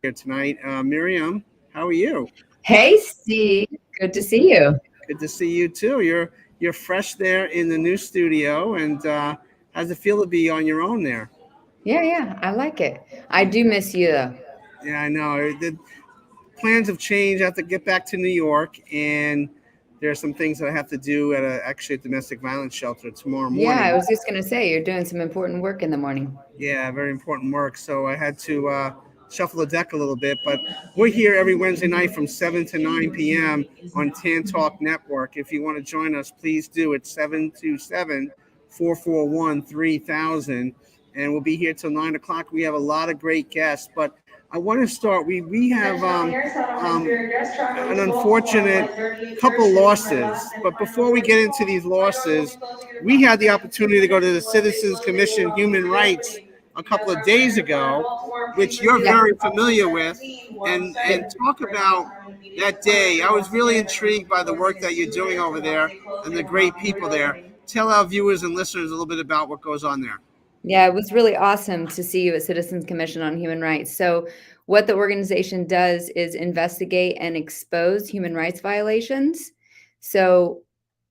here tonight. Miriam, how are you? Hey, Steve. Good to see you. Good to see you too. You're fresh there in the new studio, and how's it feel to be on your own there? Yeah, I like it. I do miss you, though. Yeah, I know. The plans have changed. I have to get back to New York, and there are some things that I have to do at a domestic violence shelter tomorrow Yeah, I morning. was just going to say, you're doing some important work in the morning. Yeah, very important work. So I had to shuffle the deck a little bit, but we're here every Wednesday night from 7 to 9 p.m. on Tan Talk Network. If you want to join us, please do. It's 727-441-3000. And we'll be here till 9 o'clock. We have a lot of great guests, but I want to start. We have an unfortunate couple losses, but before we get into these losses, we had the opportunity to go to the Citizens Commission Human Rights a couple of days ago, which you're Yeah. very familiar with, and talk about that day. I was really intrigued by the work that you're doing over there and the great people there. Tell our viewers and listeners a little bit about what goes on there. Yeah, it was really awesome to see you at Citizens Commission on Human Rights. So, what the organization does is investigate and expose human rights violations. So,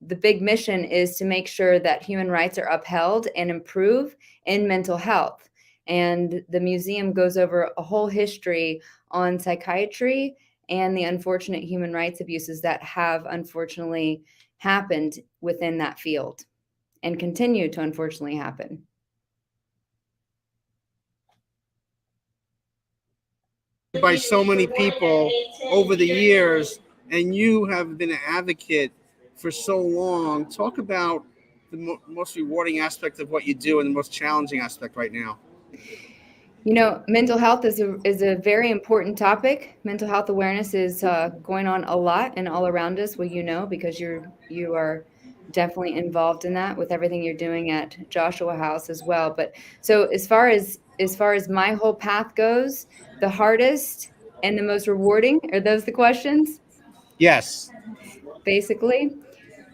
the big mission is to make sure that human rights are upheld and improve in mental health. And the museum goes over a whole history on psychiatry and the unfortunate human rights abuses that have unfortunately happened within that field and continue to unfortunately happen. By so many people over the years, and you have been an advocate for so long. Talk about the most rewarding aspect of what you do and the most challenging aspect right now. You know, mental health is a very important topic. Mental health awareness is going on a lot and all around us. Well, you know, because you are definitely involved in that with everything you're doing at Joshua House as well. But so as far as my whole path goes, the hardest and the most rewarding, are those the questions? Yes. Basically,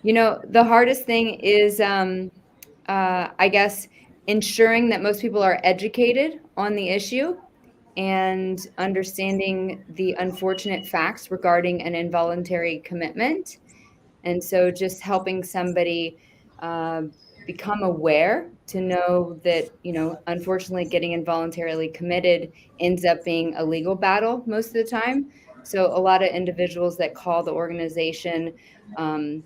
you know, the hardest thing is, I guess, ensuring that most people are educated on the issue and understanding the unfortunate facts regarding an involuntary commitment. And so just helping somebody uh, become aware to know that, you know, unfortunately getting involuntarily committed ends up being a legal battle most of the time. So a lot of individuals that call the organization um,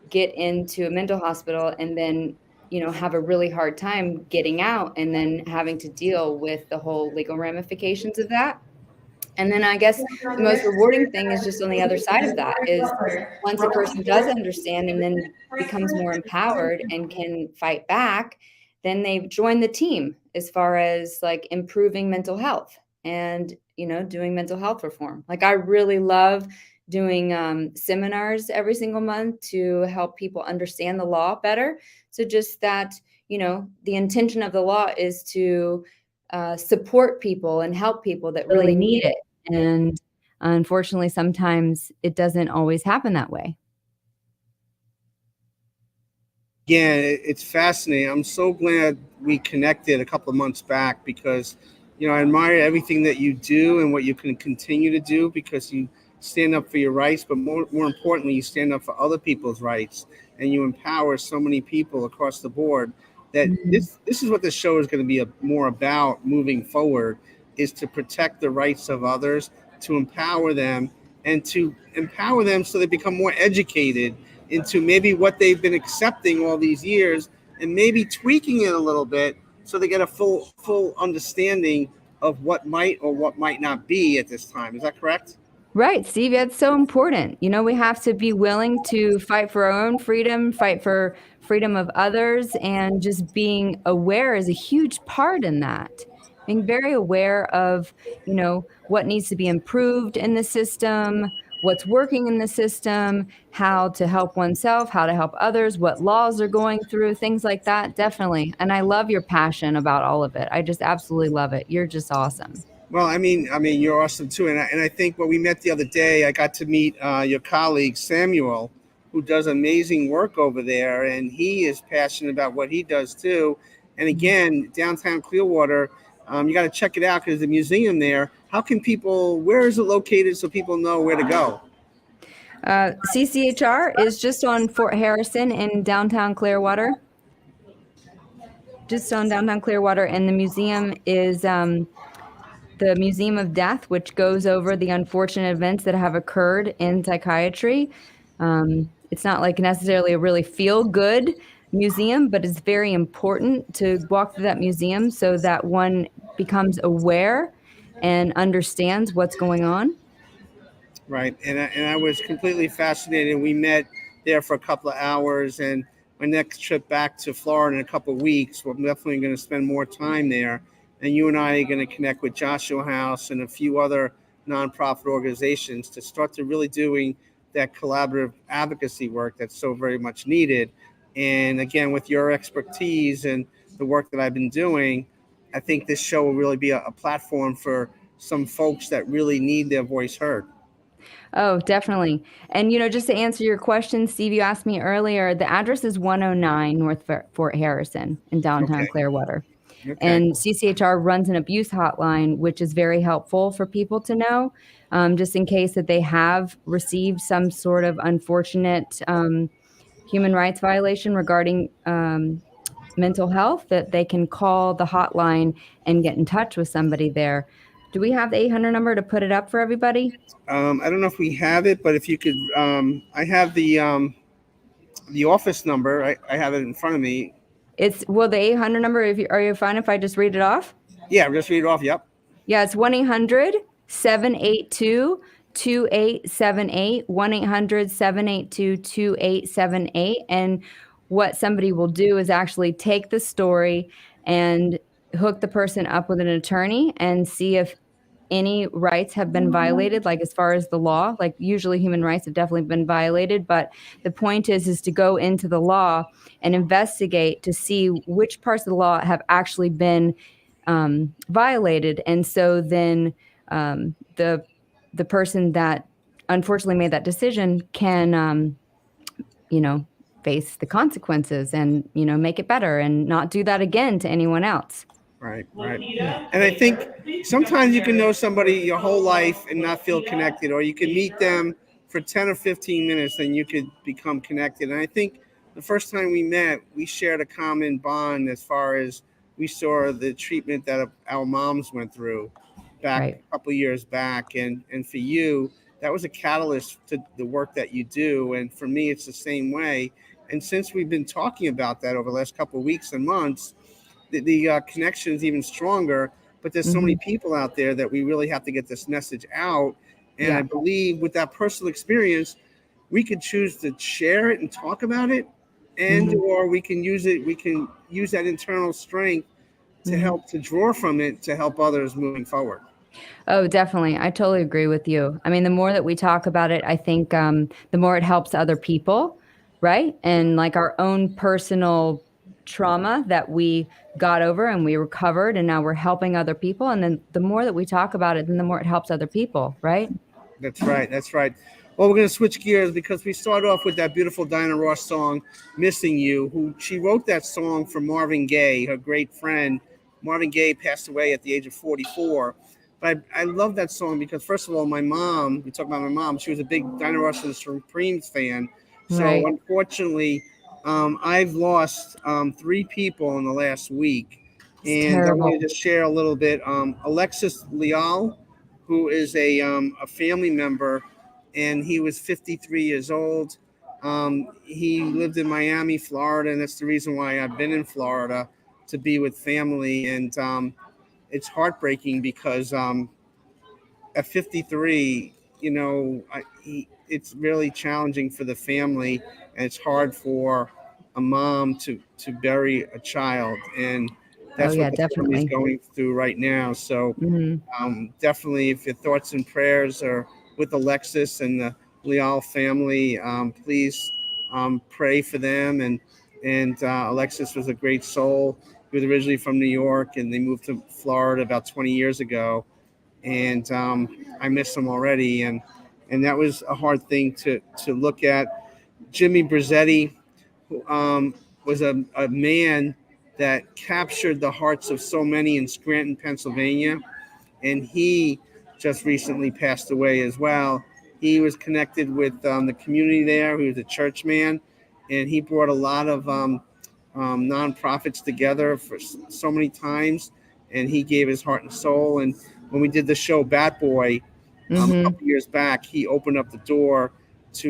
get into a mental hospital and then, you know, have a really hard time getting out and then having to deal with the whole legal ramifications of that. And then I guess the most rewarding thing is just on the other side of that is once a person does understand and then becomes more empowered and can fight back, then they join the team as far as like improving mental health and, you know, doing mental health reform. Like I really love doing seminars every single month to help people understand the law better. So just that, you know, the intention of the law is to support people and help people that really need it. And unfortunately, sometimes it doesn't always happen that way. Yeah, it's fascinating. I'm so glad we connected a couple of months back because, I admire everything that you do and what you can continue to do because you stand up for your rights, but more importantly, you stand up for other people's rights and you empower so many people across the board that Mhm. this is what the show is going to be more about moving forward is to protect the rights of others, to empower them and to empower them so they become more educated into maybe what they've been accepting all these years and maybe tweaking it a little bit so they get a full understanding of what might or what might not be at this time. Is that correct? Right, Steve, that's so important. You know, we have to be willing to fight for our own freedom, fight for freedom of others, and just being aware is a huge part in that. Being very aware of, you know, what needs to be improved in the system, what's working in the system, how to help oneself, how to help others, what laws are going through, things like that. Definitely. And I love your passion about all of it. I just absolutely love it. You're just awesome. Well, I mean, you're awesome too, and I think when we met the other day, I got to meet your colleague Samuel, who does amazing work over there, and he is passionate about what he does too. And again, downtown Clearwater, You got to check it out because the museum there. How can people? Where is it located so people know where to go? CCHR is just on Fort Harrison in downtown Clearwater. Just on downtown Clearwater, and the museum is the Museum of Death, which goes over the unfortunate events that have occurred in psychiatry. It's not like necessarily a really feel-good museum, but it's very important to walk through that museum so that one becomes aware and understands what's going on. Right, and I was completely fascinated. We met there for a couple of hours, and my next trip back to Florida in a couple of weeks, we're definitely going to spend more time there. And you and I are going to connect with Joshua House and a few other nonprofit organizations to start to really doing that collaborative advocacy work that's so very much needed. And again, with your expertise and the work that I've been doing, I think this show will really be a platform for some folks that really need their voice heard. Oh, definitely. And, just to answer your question, Steve, you asked me earlier, the address is 109 North Fort Harrison in downtown Okay. Clearwater. Okay. And CCHR runs an abuse hotline, which is very helpful for people to know, just in case that they have received some sort of unfortunate human rights violation regarding mental health, that they can call the hotline and get in touch with somebody there. Do we have the 800 number to put it up for everybody? I don't know if we have it, but if you could, I have the office number. I have it in front of me. The 800 number, are you fine if I just read it off? Yeah, just read it off. Yep. Yeah, it's 1-800-782-2878, 1-800-782-2878. And what somebody will do is actually take the story and hook the person up with an attorney and see if any rights have been violated, like as far as the law. Like usually human rights have definitely been violated, but the point is to go into the law and investigate to see which parts of the law have actually been violated. And so then the person that unfortunately made that decision can face the consequences and make it better and not do that again to anyone else. Right. And I think sometimes you can know somebody your whole life and not feel connected, or you can meet them for 10 or 15 minutes and you could become connected. And I think the first time we met, we shared a common bond as far as we saw the treatment that our moms went through back Right. a couple of years back. And for you, that was a catalyst to the work that you do. And for me, it's the same way. And since we've been talking about that over the last couple of weeks and months, the connection is even stronger. But there's so many people out there that we really have to get this message out. And I believe with that personal experience, we could choose to share it and talk about it, and or we can use it. We can use that internal strength to help to draw from it to help others moving forward. Oh, definitely. I totally agree with you. I mean, the more that we talk about it, I think the more it helps other people, right? And like our own personal trauma that we got over and we recovered, and now we're helping other people. And then the more that we talk about it, then the more it helps other people, right? That's right. Well, we're going to switch gears because we start off with that beautiful Diana Ross song, Missing You, who she wrote that song for Marvin Gaye, her great friend. Marvin Gaye passed away at the age of 44. But I love that song because, first of all, my mom, we talk about my mom, she was a big Diana Ross and the Supremes fan. So Right. unfortunately, I've lost 3 people in the last week. It's And I terrible. want to just share a little bit. Alexis Leal, who is a family member, and he was 53 years old. He lived in Miami, Florida, and that's the reason why I've been in Florida to be with family. And it's heartbreaking because at 53, it's really challenging for the family, and it's hard for a mom to bury a child, and that's yeah, what the family's definitely. going through right now. So Mhm. definitely, if your thoughts and prayers are with Alexis and the Leal family, please pray for them. And Alexis was a great soul. He was originally from New York, and they moved to Florida about 20 years ago. And I miss him already, and that was a hard thing to look at. Jimmy Brizzetti, who was a man that captured the hearts of so many in Scranton, Pennsylvania. And he just recently passed away as well. He was connected with the community there. He was a church man, and he brought a lot of nonprofits together for so many times. And he gave his heart and soul. And when we did the show Bat Boy a couple years back, he opened up the door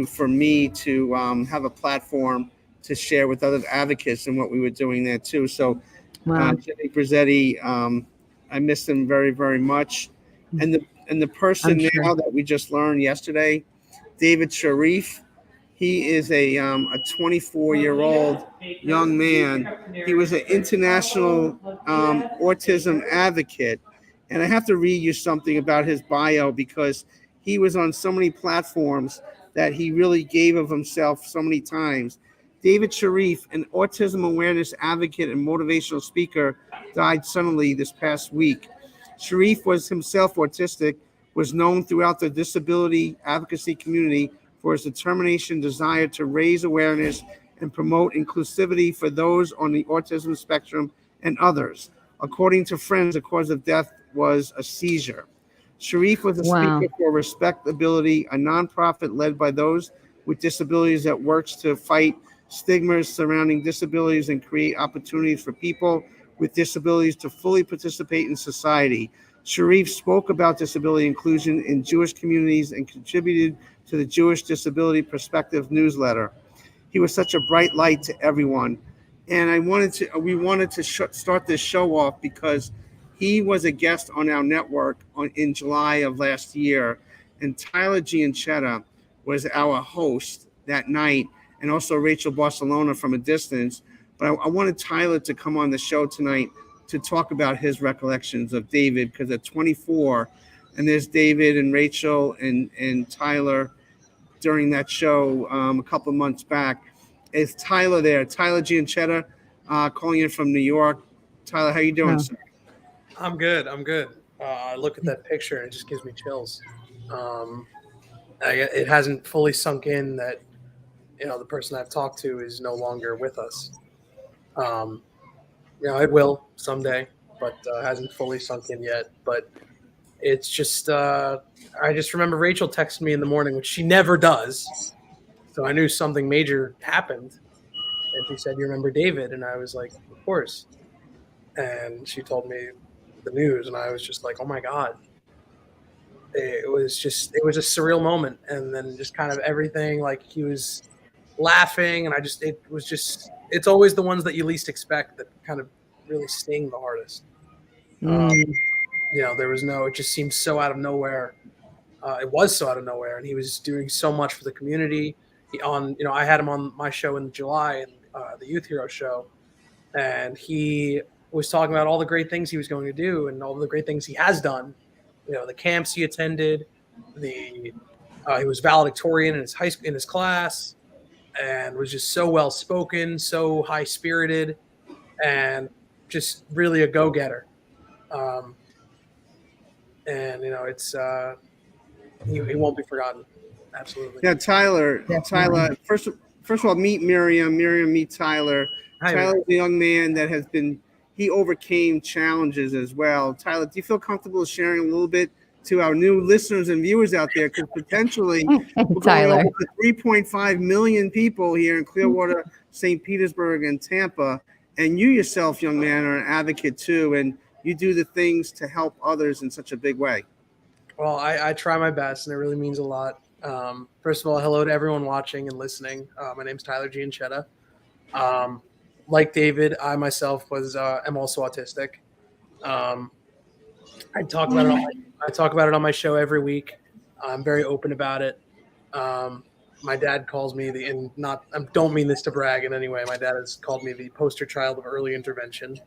for me to have a platform to share with other advocates and what we were doing there too. So, Jimmy Brazetti, I miss him very, very much. And the person now that we just learned yesterday, David Sharif, he is a 24-year-old young man. He was an international autism advocate. And I have to read you something about his bio because he was on so many platforms that he really gave of himself so many times. David Sharif, an autism awareness advocate and motivational speaker, died suddenly this past week. Sharif was himself autistic, was known throughout the disability advocacy community for his determination, desire to raise awareness and promote inclusivity for those on the autism spectrum and others. According to friends, the cause of death was a seizure. Sharif was a speaker for Respectability, a nonprofit led by those with disabilities that works to fight stigmas surrounding disabilities and create opportunities for people with disabilities to fully participate in society. Sharif spoke about disability inclusion in Jewish communities and contributed to the Jewish Disability Perspective newsletter. He was such a bright light to everyone. And we wanted to start this show off because he was a guest on our network in July of last year. And Tyler Gianchetta was our host that night, and also Rachel Barcelona from a distance. But I wanted Tyler to come on the show tonight to talk about his recollections of David, because at 24, and there's David and Rachel and Tyler during that show a couple of months back. Is Tyler there? Tyler Gianchetta, calling in from New York. Tyler, how you doing, sir? I'm good. I look at that picture and it just gives me chills. It hasn't fully sunk in that, the person I've talked to is no longer with us. It will someday, but hasn't fully sunk in yet. But it's just, I just remember Rachel texted me in the morning, which she never does. So I knew something major happened. And she said, "You remember David?" And I was like, "Of course." And she told me the news, and I was just like, "Oh my God." It was a surreal moment. And then just kind of everything, like he was laughing, and it's always the ones that you least expect that kind of really sting the hardest. It just seemed so out of nowhere. It was so out of nowhere, and he was doing so much for the community. I had him on my show in July, the Youth Hero show, and he was talking about all the great things he was going to do and all the great things he has done. The camps he attended, he was valedictorian in his class, and was just so well spoken, so high spirited, and just really a go getter. It's he won't be forgotten. Absolutely. Yeah, Tyler. Tyler. First of all, meet Miriam. Miriam, meet Tyler. Hi, Tyler's a young man that he overcame challenges as well. Tyler, do you feel comfortable sharing a little bit to our new listeners and viewers out there? Because potentially, Tyler, 3.5 million people here in Clearwater, St. Petersburg, and Tampa, and you yourself, young man, are an advocate too, and you do the things to help others in such a big way. Well, I try my best, and it really means a lot. First of all, hello to everyone watching and listening. My name's Tyler Gianchetta. Like David, I myself am also autistic. I talk about it on my show every week. I'm very open about it. My dad calls me I don't mean this to brag in any way. My dad has called me the poster child of early intervention.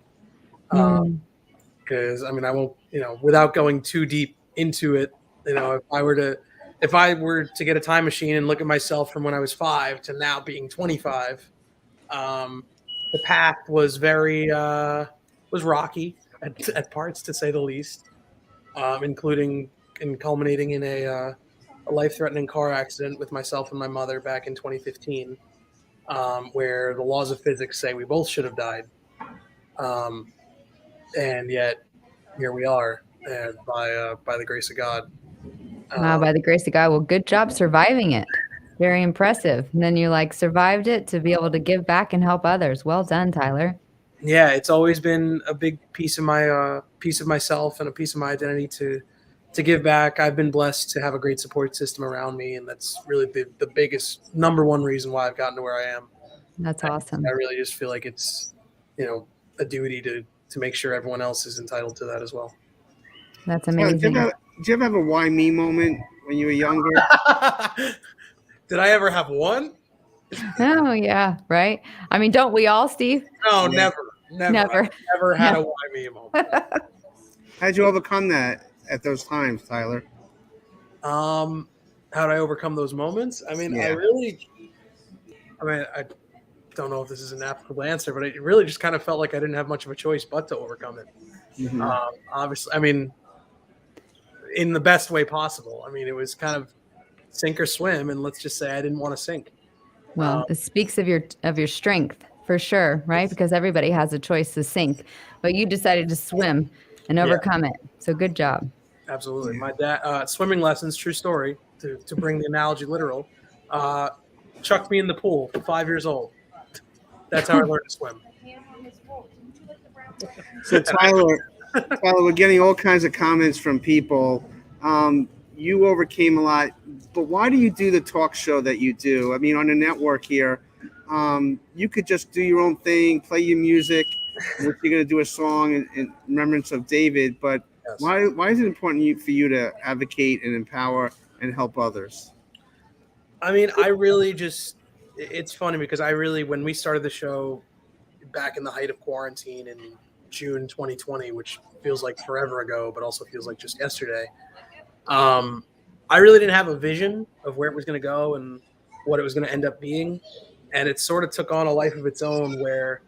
Because I won't, without going too deep into it, if I were to get a time machine and look at myself from when I was 5 to now being 25, the path was was rocky at parts, to say the least, including culminating in a life-threatening car accident with myself and my mother back in 2015, where the laws of physics say we both should have died. And yet here we are, and by the grace of God. Wow, by the grace of God. Well, good job surviving it. Very impressive. And then you like survived it to be able to give back and help others. Well done, Tyler. Yeah, it's always been a big piece of my piece of myself and a piece of my identity to give back. I've been blessed to have a great support system around me, and that's really the biggest number one reason why I've gotten to where I am. That's awesome. I really just feel like it's, a duty to make sure everyone else is entitled to that as well. That's Did amazing. you ever have a why me moment when you were younger? Did I ever have one? Oh, yeah, right. I mean, don't we all, Steve? No, Yeah. never. I've never had a why me moment. How'd you overcome that at those times, Tyler? How did I overcome those moments? I mean, Yeah. I don't know if this is an applicable answer, but it really just kind of felt like I didn't have much of a choice but to overcome it. Mhm. Obviously, I mean, in the best way possible. I mean, it was kind of sink or swim, and let's just say I didn't want to sink. Well, this speaks of your strength for sure, right? Because everybody has a choice to sink, but you decided to swim and overcome it. So good job. Absolutely. My dad, swimming lessons, true story, to bring the analogy literal, chucked me in the pool, 5 years old. That's how I learned to swim. So Tyler, we're getting all kinds of comments from people. You overcame a lot, but why do you do the talk show that you do? I mean, on the network here, you could just do your own thing, play your music. You're going to do a song in remembrance of David, but Yes. why is it important for you to advocate and empower and help others? I mean, I really just, it's funny because when we started the show back in the height of quarantine in June 2020, which feels like forever ago, but also feels like just yesterday, I really didn't have a vision of where it was going to go and what it was going to end up being. And it sort of took on a life of its own where,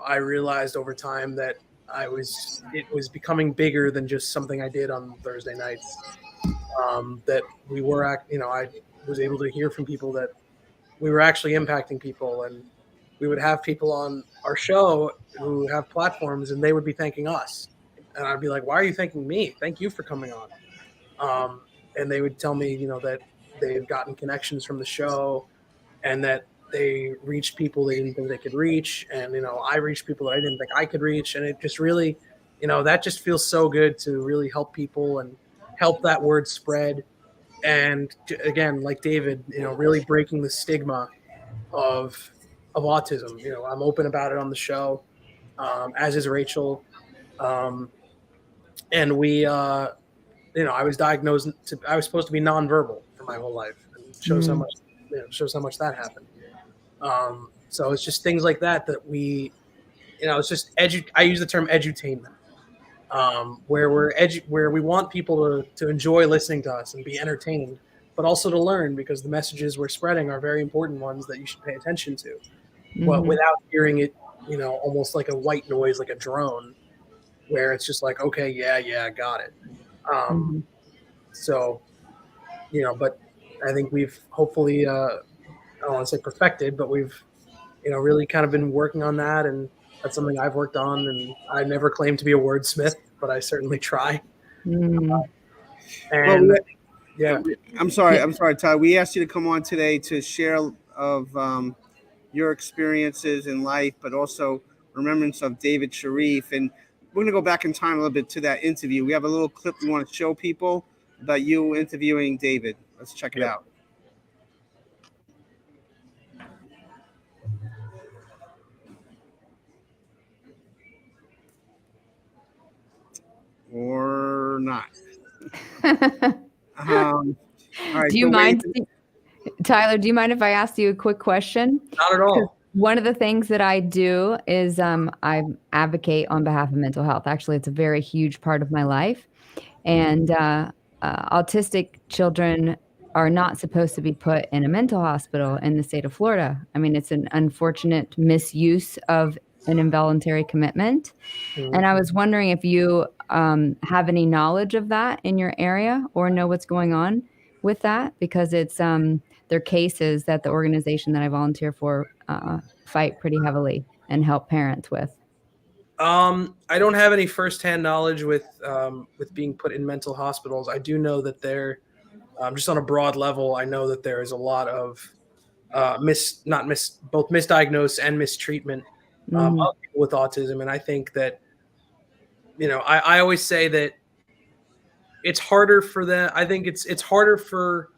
I realized over time that it was becoming bigger than just something I did on Thursday nights. That we were, I was able to hear from people that we were actually impacting people, and we would have people on our show who have platforms, and they would be thanking us. And I'd be like, why are you thanking me? Thank you for coming on. And they would tell me, that they've gotten connections from the show and that they reached people they didn't think they could reach. And, I reached people that I didn't think I could reach. And it just really, that just feels so good to really help people and help that word spread. And again, like David, really breaking the stigma of autism. I'm open about it on the show, as is Rachel. And we, I was diagnosed I was supposed to be nonverbal for my whole life, and shows how much that happened. So it's just things like that we, it's just I use the term edutainment, where where we want people to enjoy listening to us and be entertained, but also to learn, because the messages we're spreading are very important ones that you should pay attention to, but without hearing it, almost like a white noise, like a drone, where it's just like, okay, yeah, got it. So, but I think we've hopefully, I don't want to say perfected, but we've, really kind of been working on that. And that's something I've worked on. And I never claim to be a wordsmith, but I certainly try. And yeah, I'm sorry, Ty. We asked you to come on today to share of your experiences in life, but also remembrance of David Sharif. And we're going to go back in time a little bit to that interview. We have a little clip we want to show people about you interviewing David. Let's check it out. Or not. All right, Do you mind, Tyler, do you mind if I ask you a quick question? Not at all. One of the things that I do is I advocate on behalf of mental health. Actually, it's a very huge part of my life. And autistic children are not supposed to be put in a mental hospital in the state of Florida. I mean, it's an unfortunate misuse of an involuntary commitment. And I was wondering if you have any knowledge of that in your area or know what's going on with that, because it's they're cases that the organization that I volunteer for fight pretty heavily and help parents with. I don't have any firsthand knowledge with being put in mental hospitals. I do know that there, just on a broad level, I know that there is a lot of both misdiagnosed and mistreatment of people with autism, and I think that, I always say that it's harder for them. I think it's harder for,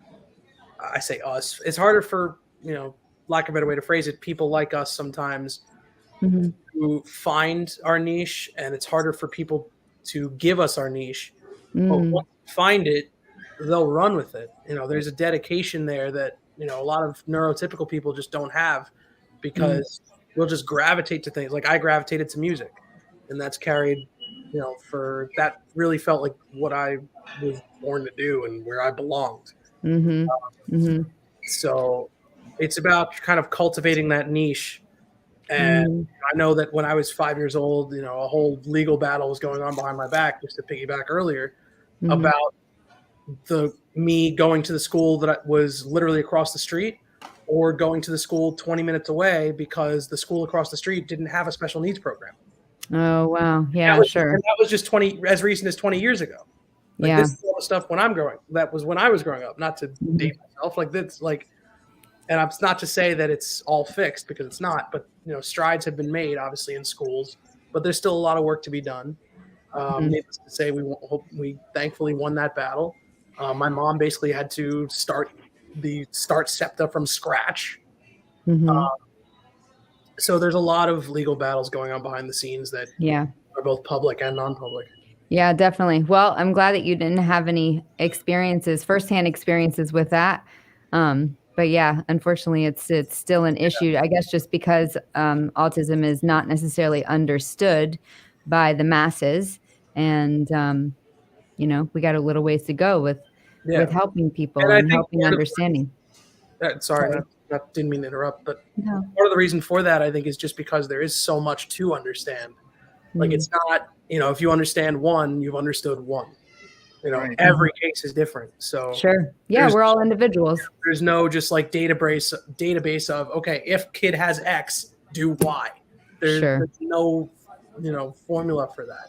I say us. It's harder for, lack of a better way to phrase it, people like us sometimes to find our niche, and it's harder for people to give us our niche. But once we find it, they'll run with it. There's a dedication there that, a lot of neurotypical people just don't have, because we'll just gravitate to things. Like I gravitated to music, and that's carried, for that really felt like what I was born to do and where I belonged. So it's about kind of cultivating that niche. And I know that when I was 5 years old, a whole legal battle was going on behind my back, just to piggyback earlier, about me going to the school that was literally across the street, or going to the school 20 minutes away because the school across the street didn't have a special needs program. Oh, wow. Yeah, sure. And that was just as recent as 20 years ago. This is all the stuff that was when I was growing up, not to date myself. And it's not to say that it's all fixed, because it's not, but strides have been made obviously in schools, but there's still a lot of work to be done. Needless to say, we thankfully won that battle. My mom basically had to start SEPTA from scratch. So there's a lot of legal battles going on behind the scenes that are both public and non-public. Yeah, definitely. Well, I'm glad that you didn't have any firsthand experiences with that. But yeah, unfortunately, it's still an issue, I guess, just because autism is not necessarily understood by the masses. And, we got a little ways to go with helping people and helping understanding. Sorry. Didn't mean to interrupt, but part of the reason for that, I think, is just because there is so much to understand. Like, it's not, if you understand one, you've understood one. Every case is different. So sure. Yeah, we're all individuals. There's no just like database of, okay, if kid has X, do Y. There's no, formula for that.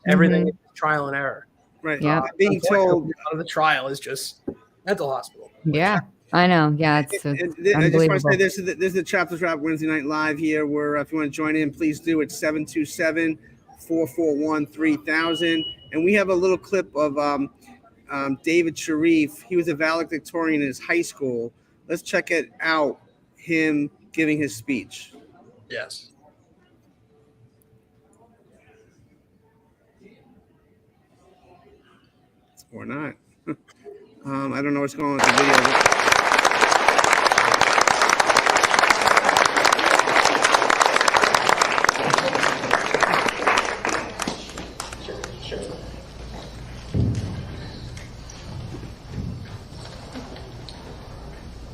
Everything is trial and error. Right. Yeah. Being told the trial is just mental hospital. Yeah. I know. Yeah, it's I just want to say there's the Chapters Wrap Wednesday Night Live here, where if you want to join in, please do. It's 727-441-3000. And we have a little clip of David Sharif. He was a valedictorian in his high school. Let's check it out, him giving his speech. Yes. Or not. I don't know what's going on with the video.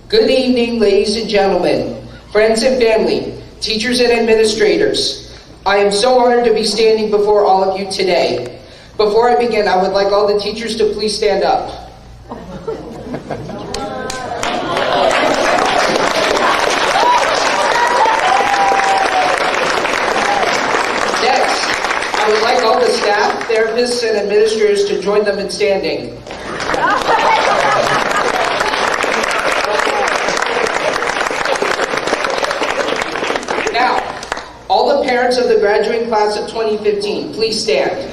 Good evening, ladies and gentlemen, friends and family, teachers and administrators. I am so honored to be standing before all of you today. Before I begin, I would like all the teachers to please stand up. Next, I would like all the staff, therapists, and administrators to join them in standing. All the parents of the graduating class of 2015, please stand.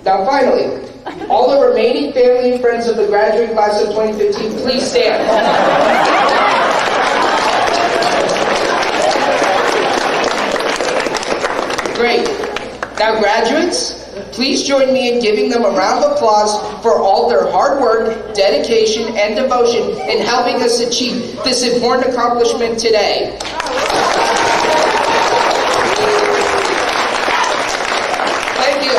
Now finally, all the remaining family and friends of the graduating class of 2015, please stand. Great. Now graduates, please join me in giving them a round of applause for all their hard work, dedication, and devotion in helping us achieve this important accomplishment today. Thank you,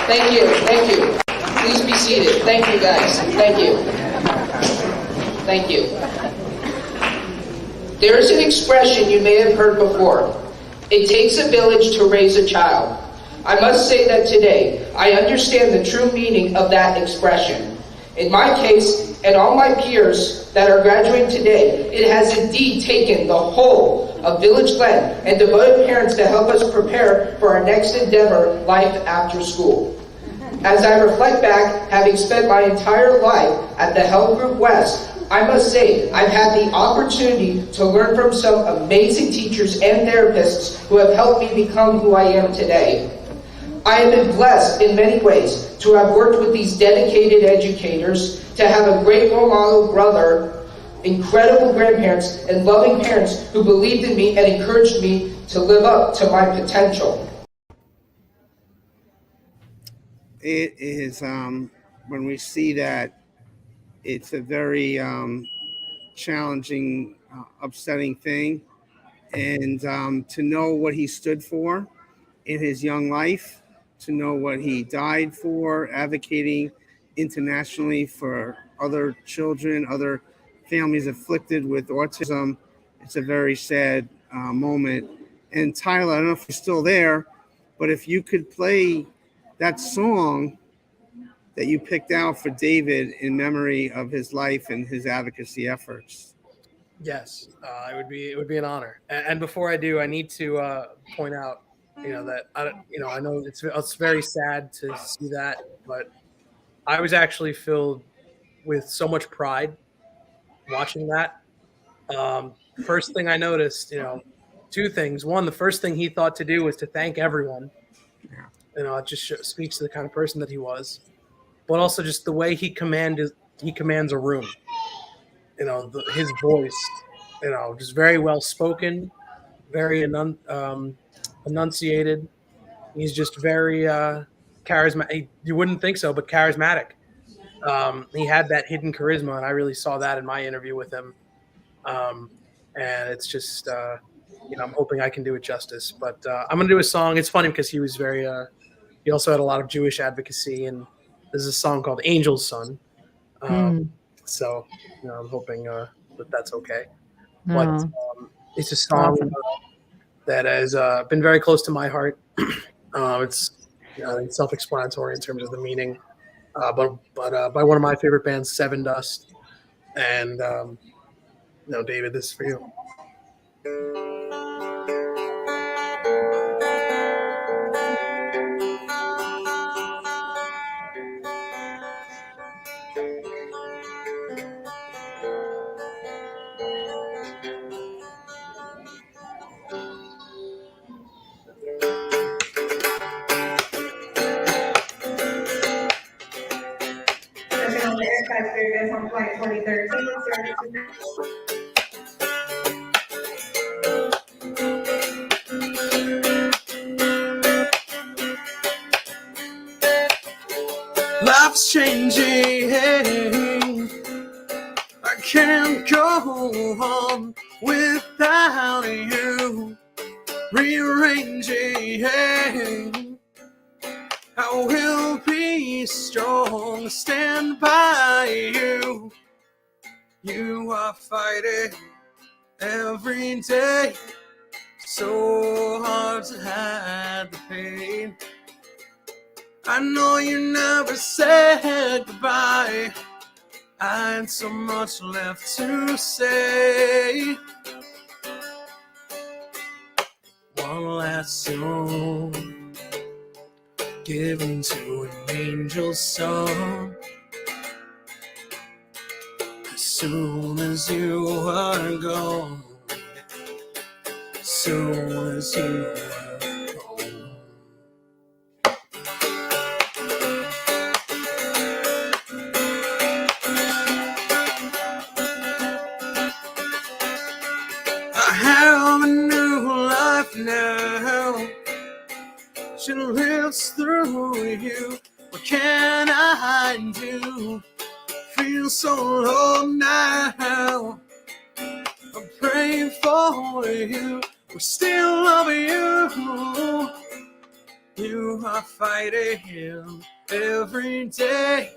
thank you, thank you. Please be seated. Thank you, guys. Thank you. Thank you. There is an expression you may have heard before. It takes a village to raise a child. I must say that today, I understand the true meaning of that expression. In my case, and all my peers that are graduating today, it has indeed taken the whole of Village Glen and devoted parents to help us prepare for our next endeavor, life after school. As I reflect back, having spent my entire life at the Health Group West, I must say I've had the opportunity to learn from some amazing teachers and therapists who have helped me become who I am today. I have been blessed in many ways to have worked with these dedicated educators, to have a great role model brother, incredible grandparents, and loving parents who believed in me and encouraged me to live up to my potential. It is, when we see that, it's a very challenging, upsetting thing. And to know what he stood for in his young life, to know what he died for, advocating internationally for other children, other families afflicted with autism. It's a very sad moment. And Tyler, I don't know if you're still there, but if you could play that song that you picked out for David in memory of his life and his advocacy efforts. Yes, it would be an honor. And before I do, I need to point out, that I know it's very sad to see that, but I was actually filled with so much pride watching that. First thing I noticed, two things. One, the first thing he thought to do was to thank everyone. It just speaks to the kind of person that he was, but also just the way he commands a room. His voice, just very well spoken, very enunciated. He's just very charismatic. You wouldn't think so, but charismatic. He had that hidden charisma, and I really saw that in my interview with him. And it's just, I'm hoping I can do it justice. But I'm going to do a song. It's funny because he was very, he also had a lot of Jewish advocacy, and there's a song called Angel's Son. So, I'm hoping that that's okay. But it's a song that has been very close to my heart. It's self-explanatory in terms of the meaning, but by one of my favorite bands, Seven Dust. And David, this is for you. On flight 2013, Life's changing. I can't go on without you. Rearranging. I will be strong, stand by you. You are fighting every day, so hard to hide the pain. I know you never said goodbye. I had so much left to say. One last song given to an angel's song. As soon as you are gone, as soon as you are gone. I have a new life now. She lives through you. What can I do? Feel so low now. I'm praying for you. We still love you. You are fighting every day.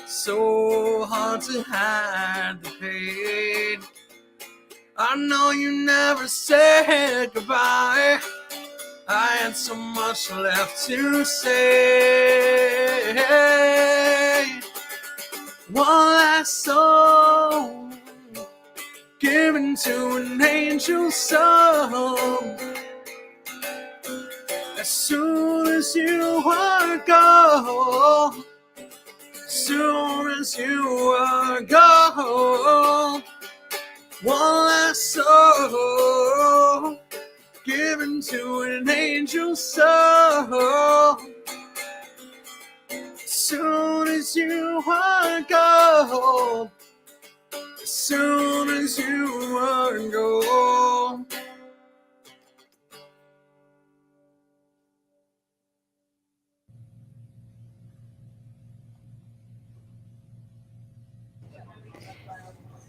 So hard to hide the pain. I know you never said goodbye. I had so much left to say. One last song given to an angel song. As soon as you are gone, as soon as you are gone, one last song given to an angel song. As soon as you are gone, as soon as you are gone.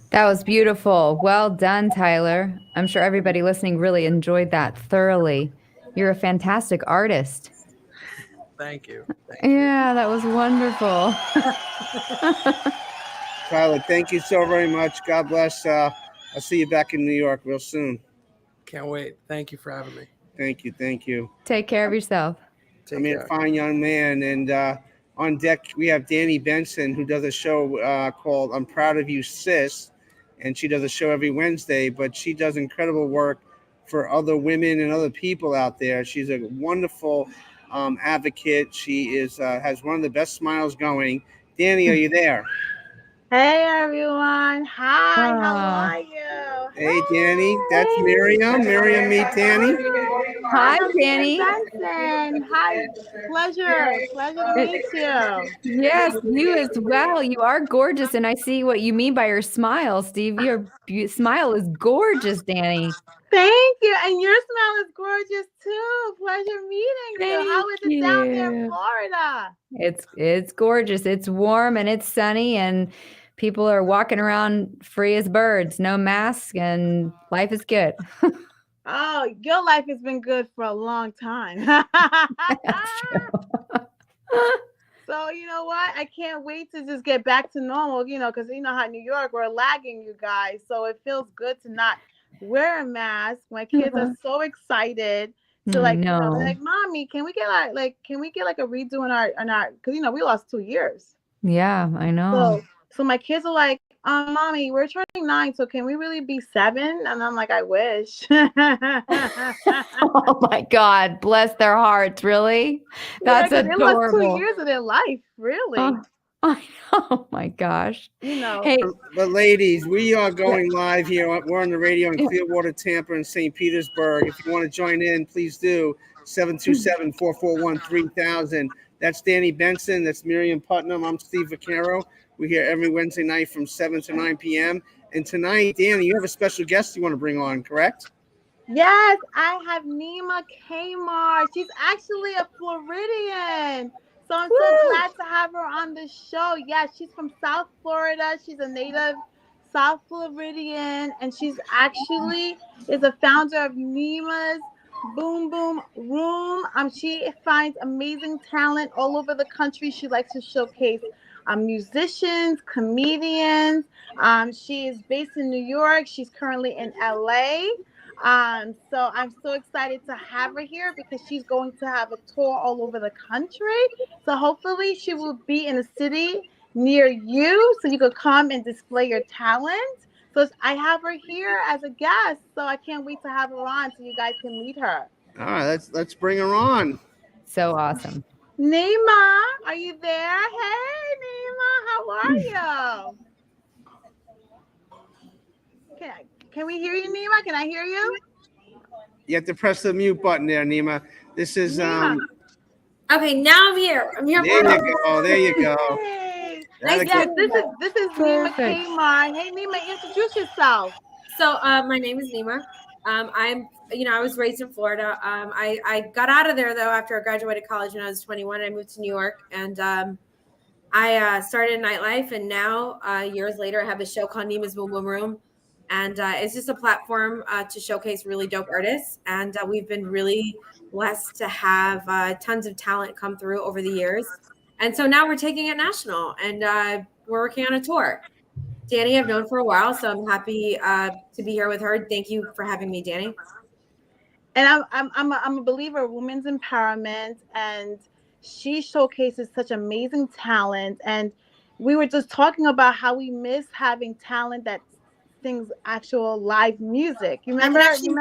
That was beautiful. Well done, Tyler. I'm sure everybody listening really enjoyed that thoroughly. You're a fantastic artist. Thank you. Yeah, that was wonderful. Tyler, thank you so very much. God bless. I'll see you back in New York real soon. Can't wait. Thank you for having me. Thank you. Thank you. Take care of yourself. Take care. A fine young man. And on deck, we have Danny Benson, who does a show called I'm Proud of You, Sis. And she does a show every Wednesday, but she does incredible work for other women and other people out there. She's a wonderful advocate. She has one of the best smiles going. Danny, are you there? Hey everyone. Hi, how are you? Hey, Danny, that's Miriam. Miriam, meet Danny. Hi, I'm Danny. Benson. Hi, pleasure to meet you. Yes, you as well. You are gorgeous, and I see what you mean by your smile, Steve. Your smile is gorgeous, Danny. Thank you. And your smile is gorgeous too. Pleasure meeting you. How is it down there in Florida? It's gorgeous. It's warm and it's sunny, and people are walking around free as birds, no mask, and life is good. Oh, your life has been good for a long time. That's true. So you know what? I can't wait to just get back to normal, because you know how New York, we're lagging, you guys. So it feels good to not wear a mask. My kids are so excited to they're like, Mommy, can we get a redo in our because we lost 2 years. Yeah, I know. So my kids are like, Mommy, we're turning 9, so can we really be 7? And I'm like, I wish. Oh my God, bless their hearts. Really? That's adorable. They lost 2 years of their life, really. Oh my gosh. Hey, but ladies, we are going live here. We're on the radio in Clearwater, Tampa, and St. Petersburg. If you want to join in, please do. 727-441-3000. That's Danny Benson. That's Miriam Putnam. I'm Steve Vaccaro. We're here every Wednesday night from 7 to 9 p.m. And tonight, Danny, you have a special guest you want to bring on, correct? Yes, I have Nima Kmar. She's actually a Floridian. So I'm so glad to have her on the show. Yes, she's from South Florida. She's a native South Floridian. And she's actually is a founder of Nima's Boom Boom Room. She finds amazing talent all over the country. She likes to showcase musicians, comedians. She is based in New York. She's currently in LA. So I'm so excited to have her here because she's going to have a tour all over the country. So hopefully she will be in a city near you so you could come and display your talent. So I have her here as a guest. So I can't wait to have her on so you guys can meet her. All right, let's bring her on. So awesome. Nima, are you there? Hey, Nima, how are you? Can we hear you, Nima? Can I hear you? You have to press the mute button there, Nima. This is Okay, now I'm here. I'm here. There you go. There you go. Hey. Yes, this is Nima Kmar. Hey, Nima, introduce yourself. So, my name is Nima. I was raised in Florida. I got out of there though after I graduated college when I was 21. I moved to New York, and I started nightlife. And now, years later, I have a show called Nima's Boom Boom Room. And it's just a platform to showcase really dope artists. And we've been really blessed to have tons of talent come through over the years. And so now we're taking it national, and we're working on a tour. Danny, I've known for a while, so I'm happy to be here with her. Thank you for having me, Danny. And I'm a believer of women's empowerment, and she showcases such amazing talent. And we were just talking about how we miss having talent that sings actual live music. You I can remember? actually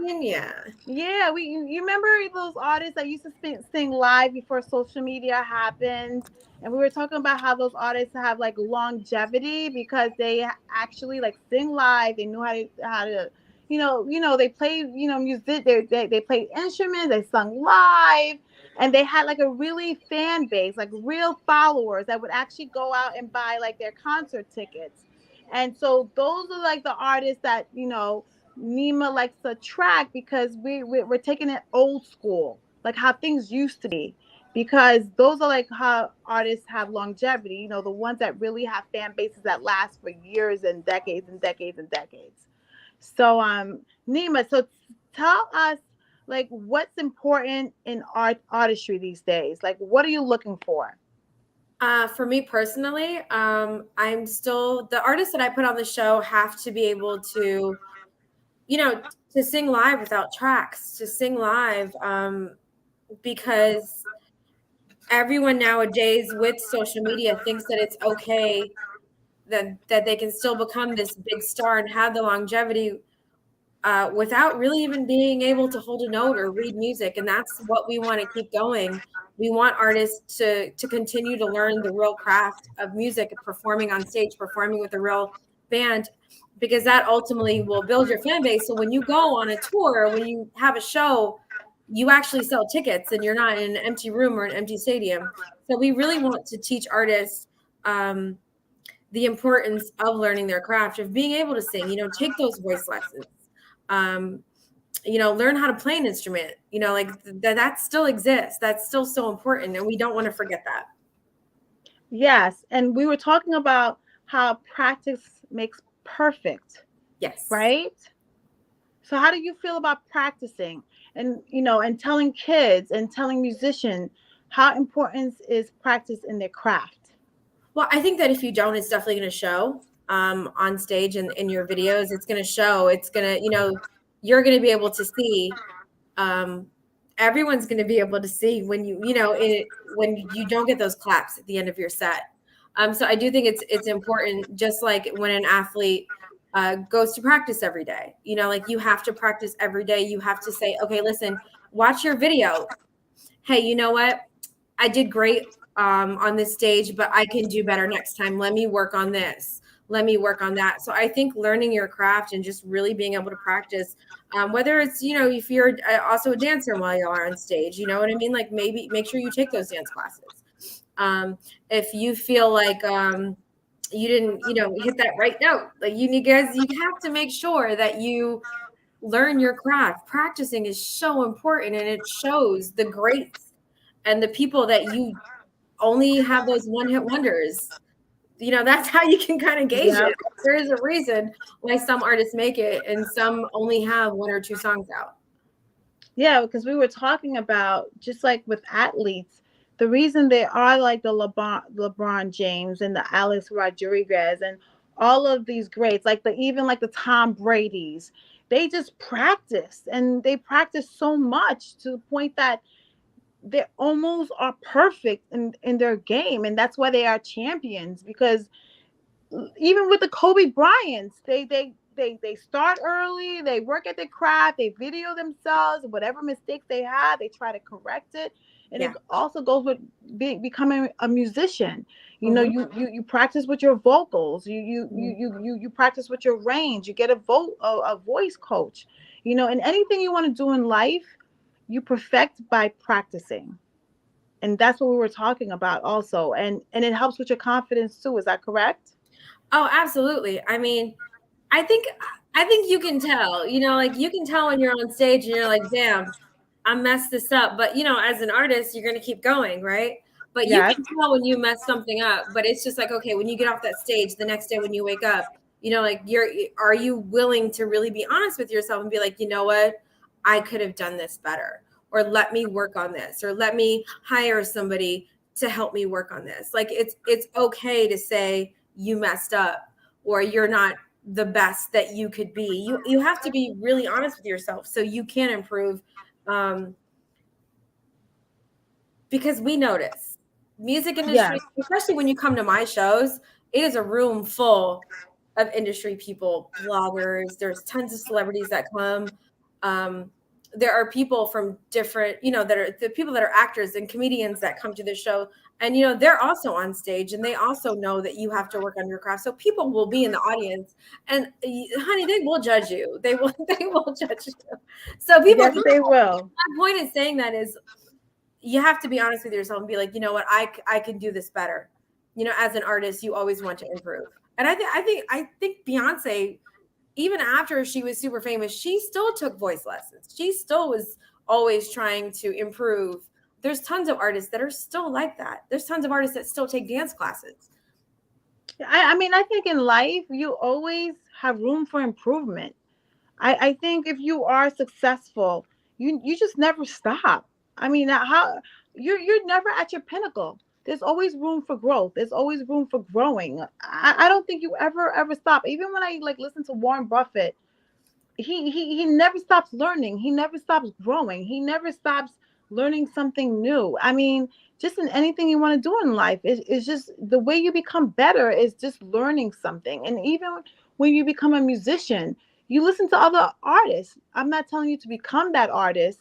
sing, yeah. Yeah, you remember those artists that used to sing live before social media happened, and we were talking about how those artists have like longevity because they actually like sing live. They knew how to they played music. They played instruments. They sung live, and they had like a really fan base, like real followers that would actually go out and buy like their concert tickets. And so those are like the artists that Nima likes to track because we're taking it old school, like how things used to be, because those are like how artists have longevity. The ones that really have fan bases that last for years and decades and decades and decades. So, Nima, so tell us like what's important in artistry these days. Like, what are you looking for? For me personally, I'm still the artists that I put on the show have to be able to, to sing live without tracks, to sing live, because everyone nowadays with social media thinks that it's okay that they can still become this big star and have the longevity without really even being able to hold a note or read music. And that's what we want to keep going. We want artists to continue to learn the real craft of music, performing on stage, performing with a real band, because that ultimately will build your fan base. So when you go on a tour, when you have a show, you actually sell tickets and you're not in an empty room or an empty stadium. So we really want to teach artists the importance of learning their craft, of being able to sing, take those voice lessons. Learn how to play an instrument, like that still exists. That's still so important. And we don't want to forget that. Yes. And we were talking about how practice makes perfect. Yes. Right. So how do you feel about practicing and, and telling kids and telling musicians how important is practice in their craft? Well, I think that if you don't, it's definitely going to show on stage and in your videos. It's going to show. It's going to, you're going to be able to see. Everyone's going to be able to see when when you don't get those claps at the end of your set. So I do think it's important, just like when an athlete goes to practice every day. Like you have to practice every day. You have to say, okay, listen, watch your video. Hey, you know what? I did great on this stage, but I can do better next time. Let me work on this. Let me work on that. So I think learning your craft and just really being able to practice, whether it's, if you're also a dancer while you are on stage, you know what I mean? Like maybe make sure you take those dance classes. If you feel like you didn't, hit that right note, like you have to make sure that you learn your craft. Practicing is so important, and it shows the greats and the people that you only have those one-hit wonders. That's how you can kind of gauge it. There is a reason why some artists make it and some only have one or two songs out. Yeah, because we were talking about, just like with athletes, the reason they are like the LeBron James and the Alex Rodriguez and all of these greats, like even the Tom Brady's, they just practice, and they practice so much to the point that they almost are perfect in their game. And that's why they are champions, because even with the Kobe Bryants, they start early, they work at their craft, they video themselves, whatever mistakes they have, they try to correct it. And it also goes with becoming a musician. You practice with your vocals, you practice with your range, you get a voice coach, and anything you want to do in life, you perfect by practicing. And that's what we were talking about also. And it helps with your confidence too. Is that correct? Oh, absolutely. I mean, I think you can tell, like you can tell when you're on stage and you're like, damn, I messed this up. But, as an artist, you're going to keep going, right? But you can tell when you mess something up. But it's just like, okay, when you get off that stage the next day when you wake up, like are you willing to really be honest with yourself and be like, you know what? I could have done this better, or let me work on this, or let me hire somebody to help me work on this. Like it's okay to say you messed up, or you're not the best that you could be. You have to be really honest with yourself so you can improve. Because we notice music industry, especially when you come to my shows, it is a room full of industry people, bloggers. There's tons of celebrities that come. There are people from different, that are the people that are actors and comedians that come to the show. And, they're also on stage and they also know that you have to work on your craft. So people will be in the audience and honey, they will judge you. They will judge you. So people, they will. My point in saying that is you have to be honest with yourself and be like, you know what, I can do this better. As an artist, you always want to improve. And I think Beyonce, even after she was super famous, she still took voice lessons. She still was always trying to improve. There's tons of artists that are still like that. There's tons of artists that still take dance classes. I think in life, you always have room for improvement. I think if you are successful, you just never stop. How you're never at your pinnacle. There's always room for growth. There's always room for growing. I don't think you ever stop. Even when I listen to Warren Buffett, he never stops learning. He never stops growing. He never stops learning something new. Just in anything you want to do in life, it's just the way you become better is just learning something. And even when you become a musician, you listen to other artists. I'm not telling you to become that artist,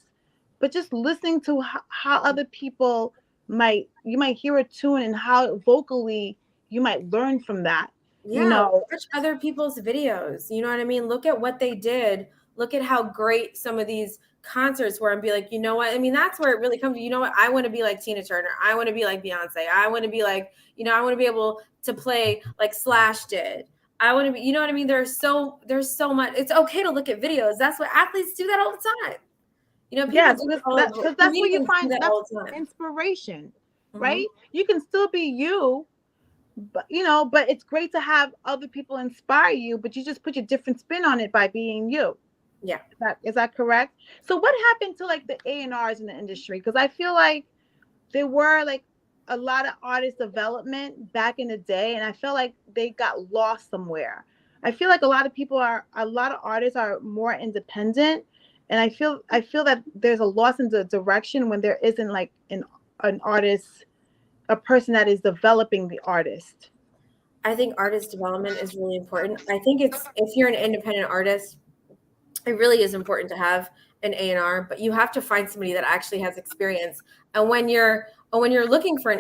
but just listening to how other people you might hear a tune and how vocally you might learn from that. Watch other people's videos. You know what I mean? Look at what they did. Look at how great some of these concerts were and be like, you know what? That's where it really comes to, you know what? I want to be like Tina Turner. I want to be like Beyonce. I want to be like, I want to be able to play like Slash did. I want to be, you know what I mean? There's so much. It's okay to look at videos. That's what athletes do that all the time. Yes, because that's where you find that's inspiration, right? You can still be you, but but it's great to have other people inspire you, but you just put your different spin on it by being you. Yeah. Is that correct? So what happened to the A&Rs in the industry? Because I feel like there were a lot of artist development back in the day, and I feel like they got lost somewhere. I feel like a lot of artists are more independent. And I feel that there's a loss in the direction when there isn't an artist, a person that is developing the artist. I think artist development is really important. I think if you're an independent artist, it really is important to have an A&R, but you have to find somebody that actually has experience. And when you're looking for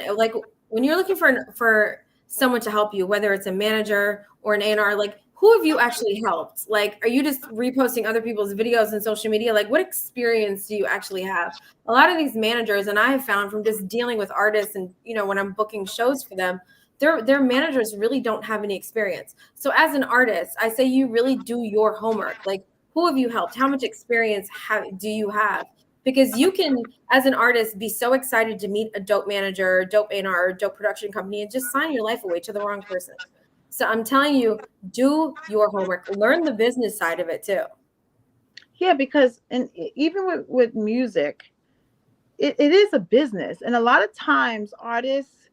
for someone to help you, whether it's a manager or an A&R, who have you actually helped? Are you just reposting other people's videos on social media? What experience do you actually have? A lot of these managers, and I have found from just dealing with artists and, when I'm booking shows for them, their managers really don't have any experience. So as an artist, I say you really do your homework. Who have you helped? How much experience do you have? Because you can, as an artist, be so excited to meet a dope manager, dope A&R, dope production company, and just sign your life away to the wrong person. So I'm telling you, do your homework, learn the business side of it too. Yeah, because even with music, it is a business. And a lot of times artists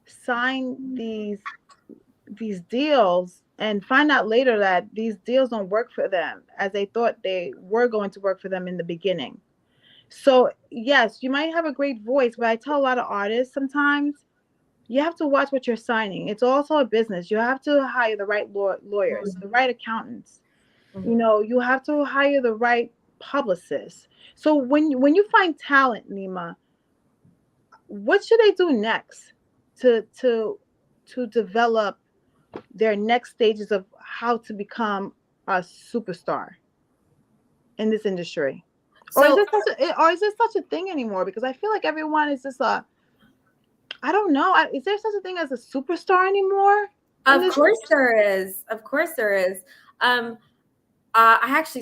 sign these deals and find out later that these deals don't work for them as they thought they were going to work for them in the beginning. So yes, you might have a great voice, but I tell a lot of artists sometimes, you have to watch what you're signing. It's also a business. You have to hire the right lawyers, the right accountants. You have to hire the right publicists. So when you find talent, Nima, what should they do next to develop their next stages of how to become a superstar in this industry? Or is there such a thing anymore? Because I feel like everyone is just I don't know. Is there such a thing as a superstar anymore? Of course there is.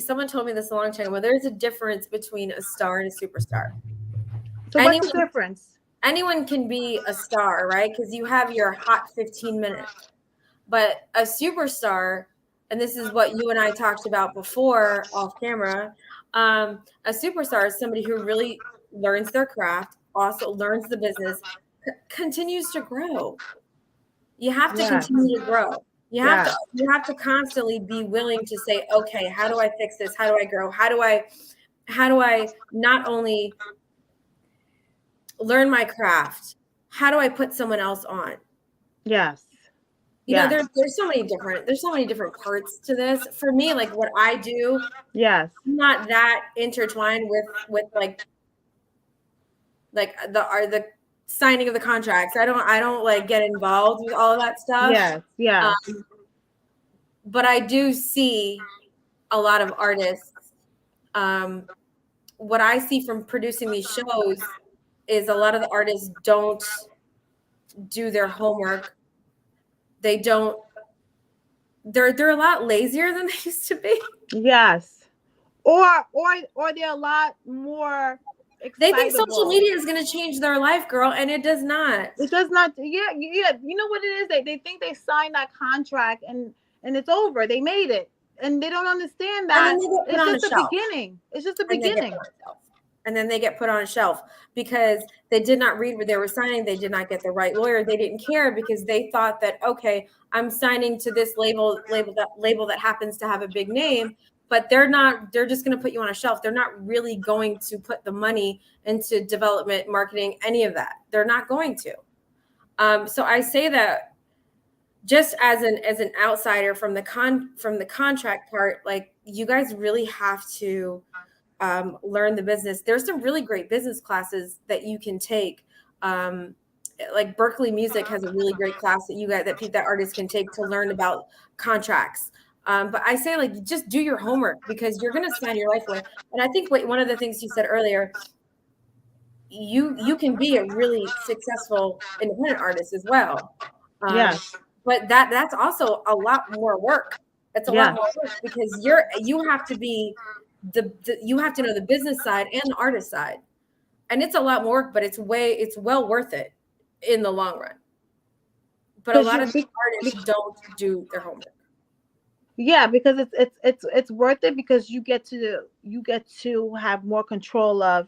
Someone told me this a long time ago. There's a difference between a star and a superstar. So what's the difference? Anyone can be a star, right? Because you have your hot 15 minutes. But a superstar, and this is what you and I talked about before off camera, a superstar is somebody who really learns their craft, also learns the business, continues to grow. You have to continue to grow. You have to constantly be willing to say, okay, how do I fix this? How do I grow? How do I not only learn my craft? How do I put someone else on? Yes. You know, there's so many different parts to this. For me, like what I do, yes, I'm not that intertwined with like the signing of the contracts. I don't like get involved with all of that stuff. Yes, yeah. But I do see a lot of artists. What I see from producing these shows is a lot of the artists don't do their homework. They don't. They're a lot lazier than they used to be. Yes, or they're a lot more. They think social media is going to change their life, girl, and it does not. It does not. Yeah. You know what it is? They think they signed that contract and it's over. They made it, and they don't understand that it's just the beginning. It's just the beginning. And then they get put on a shelf because they did not read what they were signing. They did not get the right lawyer. They didn't care because they thought that, okay, I'm signing to this label that happens to have a big name, but they're just going to put you on a shelf. They're not really going to put the money into development, marketing, any of that. They're not going to. So I say that just as an outsider from the contract part, like you guys really have to learn the business. There's some really great business classes that you can take. Like Berkeley Music has a really great class that artists can take to learn about contracts. But I say like just do your homework because you're going to sign your life away. And I think one of the things you said earlier, you can be a really successful independent artist as well. Yes. But that's also a lot more work. It's a lot more work because you have to be you have to know the business side and the artist side, and it's a lot more work, but it's well worth it in the long run. But a lot of artists don't do their homework. Yeah, because it's worth it because you get to have more control of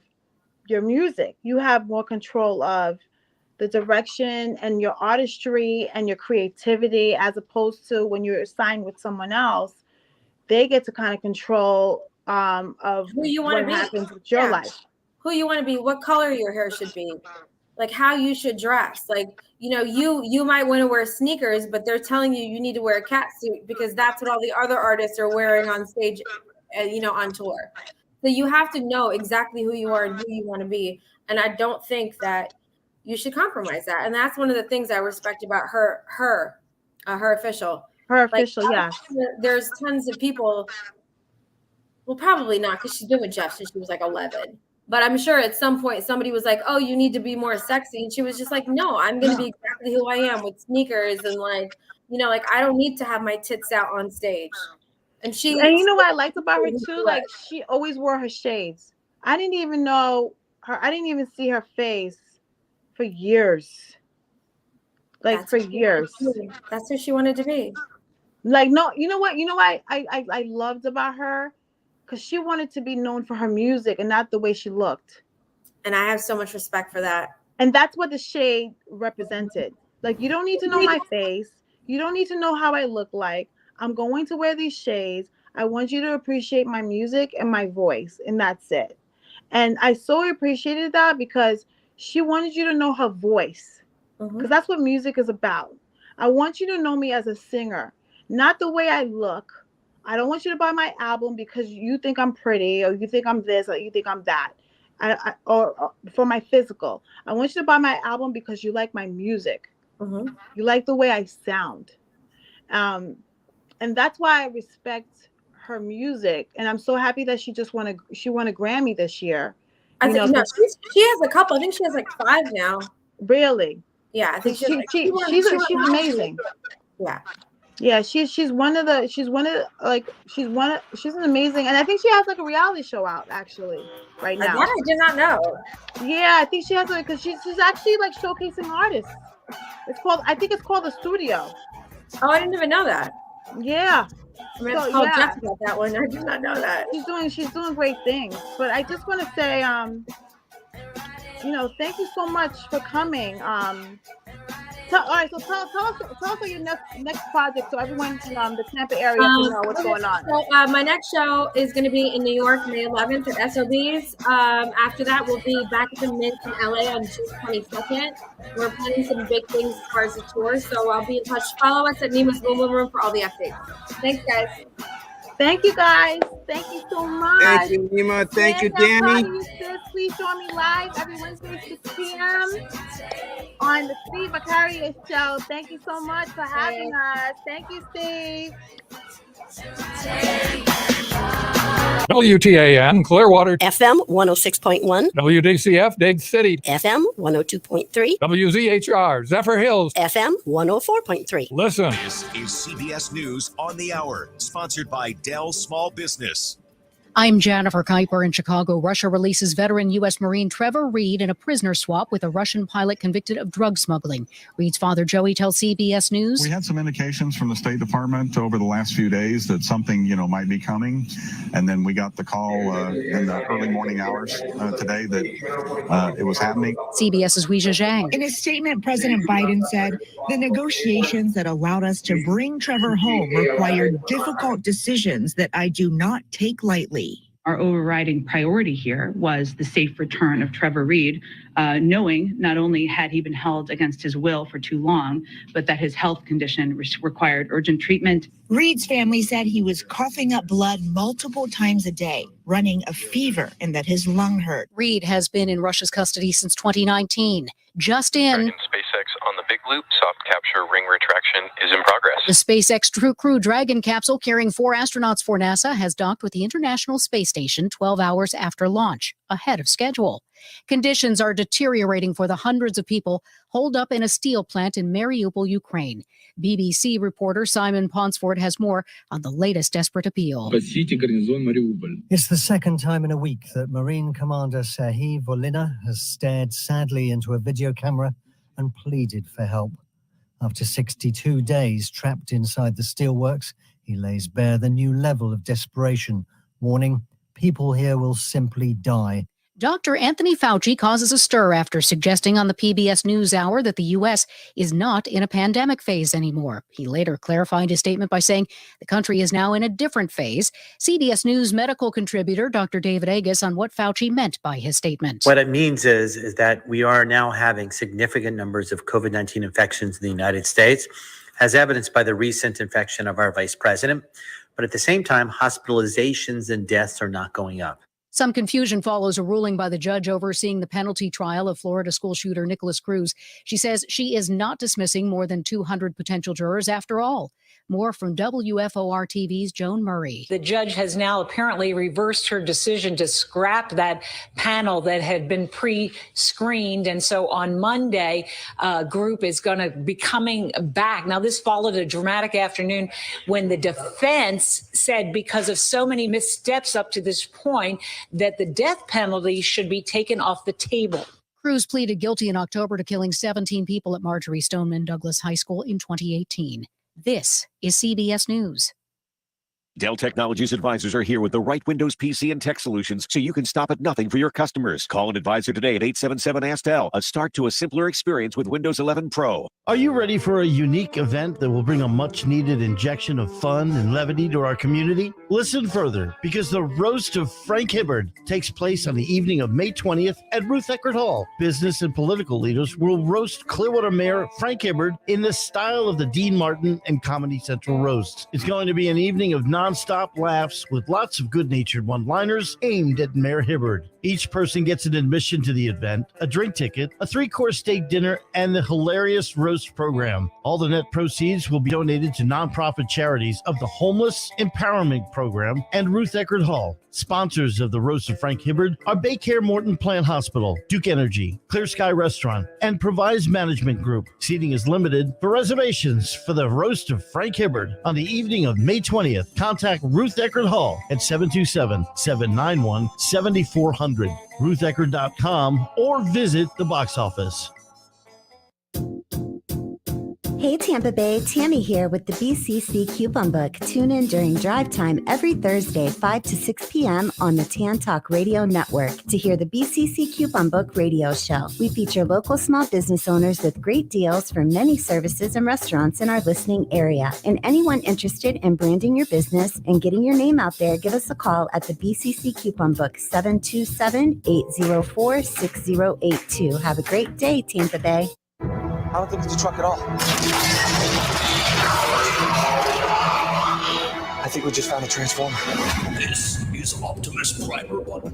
your music. You have more control of the direction and your artistry and your creativity, as opposed to when you're signed with someone else. They get to kind of control of who you want to be, happens with your life, who you want to be, what color your hair should be, like how you should dress. Like, you know, you might want to wear sneakers, but they're telling you need to wear a cat suit because that's what all the other artists are wearing on stage, on tour. So you have to know exactly who you are and who you want to be. And I don't think that you should compromise that. And that's one of the things I respect about her official. Her official, yeah. There's tons of people. Well, probably not because she's been with Jeff since she was like 11. But I'm sure at some point somebody was like, oh, you need to be more sexy. And she was just like, no, I'm going to be exactly who I am with sneakers. And like, I don't need to have my tits out on stage. And you know what I liked about her too? Like she always wore her shades. I didn't even know her. I didn't even see her face for years. Like for years. That's who she wanted to be. Like, no, you know what I loved about her? Because she wanted to be known for her music and not the way she looked. And I have so much respect for that. And that's what the shade represented. Like, you don't need to know my face. You don't need to know how I look like. I'm going to wear these shades. I want you to appreciate my music and my voice. And that's it. And I so appreciated that because she wanted you to know her voice. Because that's what music is about. I want you to know me as a singer, not the way I look. I don't want you to buy my album because you think I'm pretty or you think I'm this or you think I'm that. Or for my physical. I want you to buy my album because you like my music. You like the way I sound. And that's why I respect her music. And I'm so happy that she won a Grammy this year. She has a couple. I think she has like 5 now. Really? Yeah, I think she's amazing. Yeah. Yeah, she's an amazing, and I think she has like a reality show out actually right now. I did not know. Yeah, I think she has because she's actually like showcasing artists. I think it's called The Studio. Oh, I didn't even know that. Yeah. I'm gonna call Jeff about that one. I did not know that. She's doing great things. But I just want to say, thank you so much for coming. all right. So tell us your next project, so everyone in the Tampa area can know what's going on. So my next show is going to be in New York, May 11th at SOBs. After that, we'll be back at the Mint in LA on June 22nd. We're planning some big things as far as the tour, so I'll be in touch. Follow us at Nima's Boom Room for all the updates. Thanks, guys. Thank you, guys. Thank you so much. Thank you, Nima. Thank you, Danny. Please join me live every Wednesday, 6 p.m. on the Steve Vicarious Show. Thank you so much for having us. Thank you, Steve. WTAN Clearwater, FM 106.1, WDCF Dade City, FM 102.3, WZHR Zephyr Hills, FM 104.3. Listen. This is CBS News on the Hour, sponsored by Dell Small Business. I'm Jennifer Kuiper in Chicago. Russia releases veteran U.S. Marine Trevor Reed in a prisoner swap with a Russian pilot convicted of drug smuggling. Reed's father, Joey, tells CBS News. We had some indications from the State Department over the last few days that something, might be coming. And then we got the call in the early morning hours today that it was happening. CBS's Weijia Zhang. In a statement, President Biden said the negotiations that allowed us to bring Trevor home required difficult decisions that I do not take lightly. Our overriding priority here was the safe return of Trevor Reed, knowing not only had he been held against his will for too long, but that his health condition required urgent treatment. Reed's family said he was coughing up blood multiple times a day, running a fever, and that his lung hurt. Reed has been in Russia's custody since 2019. Just in. SpaceX on the Big Loop soft capture ring retraction is in progress. The SpaceX Crew Dragon capsule carrying 4 astronauts for NASA has docked with the International Space Station 12 hours after launch, ahead of schedule. Conditions are deteriorating for the hundreds of people holed up in a steel plant in Mariupol, Ukraine. BBC reporter Simon Ponsford has more on the latest desperate appeal. It's the second time in a week that Marine Commander Serhiy Volina has stared sadly into a video camera and pleaded for help. After 62 days trapped inside the steelworks, he lays bare the new level of desperation, warning people here will simply die. Dr. Anthony Fauci causes a stir after suggesting on the PBS NewsHour that the U.S. is not in a pandemic phase anymore. He later clarified his statement by saying the country is now in a different phase. CBS News medical contributor Dr. David Agus on what Fauci meant by his statement. What it means is that we are now having significant numbers of COVID-19 infections in the United States, as evidenced by the recent infection of our vice president. But at the same time, hospitalizations and deaths are not going up. Some confusion follows a ruling by the judge overseeing the penalty trial of Florida school shooter Nicholas Cruz. She says she is not dismissing more than 200 potential jurors after all. More from WFOR TV's Joan Murray. The judge has now apparently reversed her decision to scrap that panel that had been pre-screened. And so on Monday, a group is going to be coming back. Now, this followed a dramatic afternoon when the defense said because of so many missteps up to this point that the death penalty should be taken off the table. Cruz pleaded guilty in October to killing 17 people at Marjorie Stoneman Douglas High School in 2018. This is CBS News. Dell Technologies advisors are here with the right Windows PC and tech solutions so you can stop at nothing for your customers. Call an advisor today at 877-ASK-DELL. A start to a simpler experience with Windows 11 Pro. Are you ready for a unique event that will bring a much-needed injection of fun and levity to our community? Listen further, because the Roast of Frank Hibbard takes place on the evening of May 20th at Ruth Eckerd Hall. Business and political leaders will roast Clearwater Mayor Frank Hibbard in the style of the Dean Martin and Comedy Central roasts. It's going to be an evening of non-stop laughs with lots of good-natured one-liners aimed at Mayor Hibbard. Each person gets an admission to the event, a drink ticket, a 3-course steak dinner, and the hilarious roast program. All the net proceeds will be donated to nonprofit charities of the Homeless Empowerment Program and Ruth Eckerd Hall. Sponsors of the Roast of Frank Hibbard are Baycare Morton Plant Hospital, Duke Energy, Clear Sky Restaurant, and Provise Management Group. Seating is limited. For reservations for the Roast of Frank Hibbard on the evening of May 20th, contact Ruth Eckerd Hall at 727-791-7400, rutheckerd.com, or visit the box office. Hey Tampa Bay, Tammy here with the BCC Coupon Book. Tune in during drive time every Thursday, 5 to 6 p.m. on the Tan Talk Radio Network to hear the BCC Coupon Book radio show. We feature local small business owners with great deals for many services and restaurants in our listening area. And anyone interested in branding your business and getting your name out there, give us a call at the BCC Coupon Book, 727-804-6082. Have a great day, Tampa Bay. I don't think it's a truck at all. I think we just found a transformer. This is Optimus Primer Button,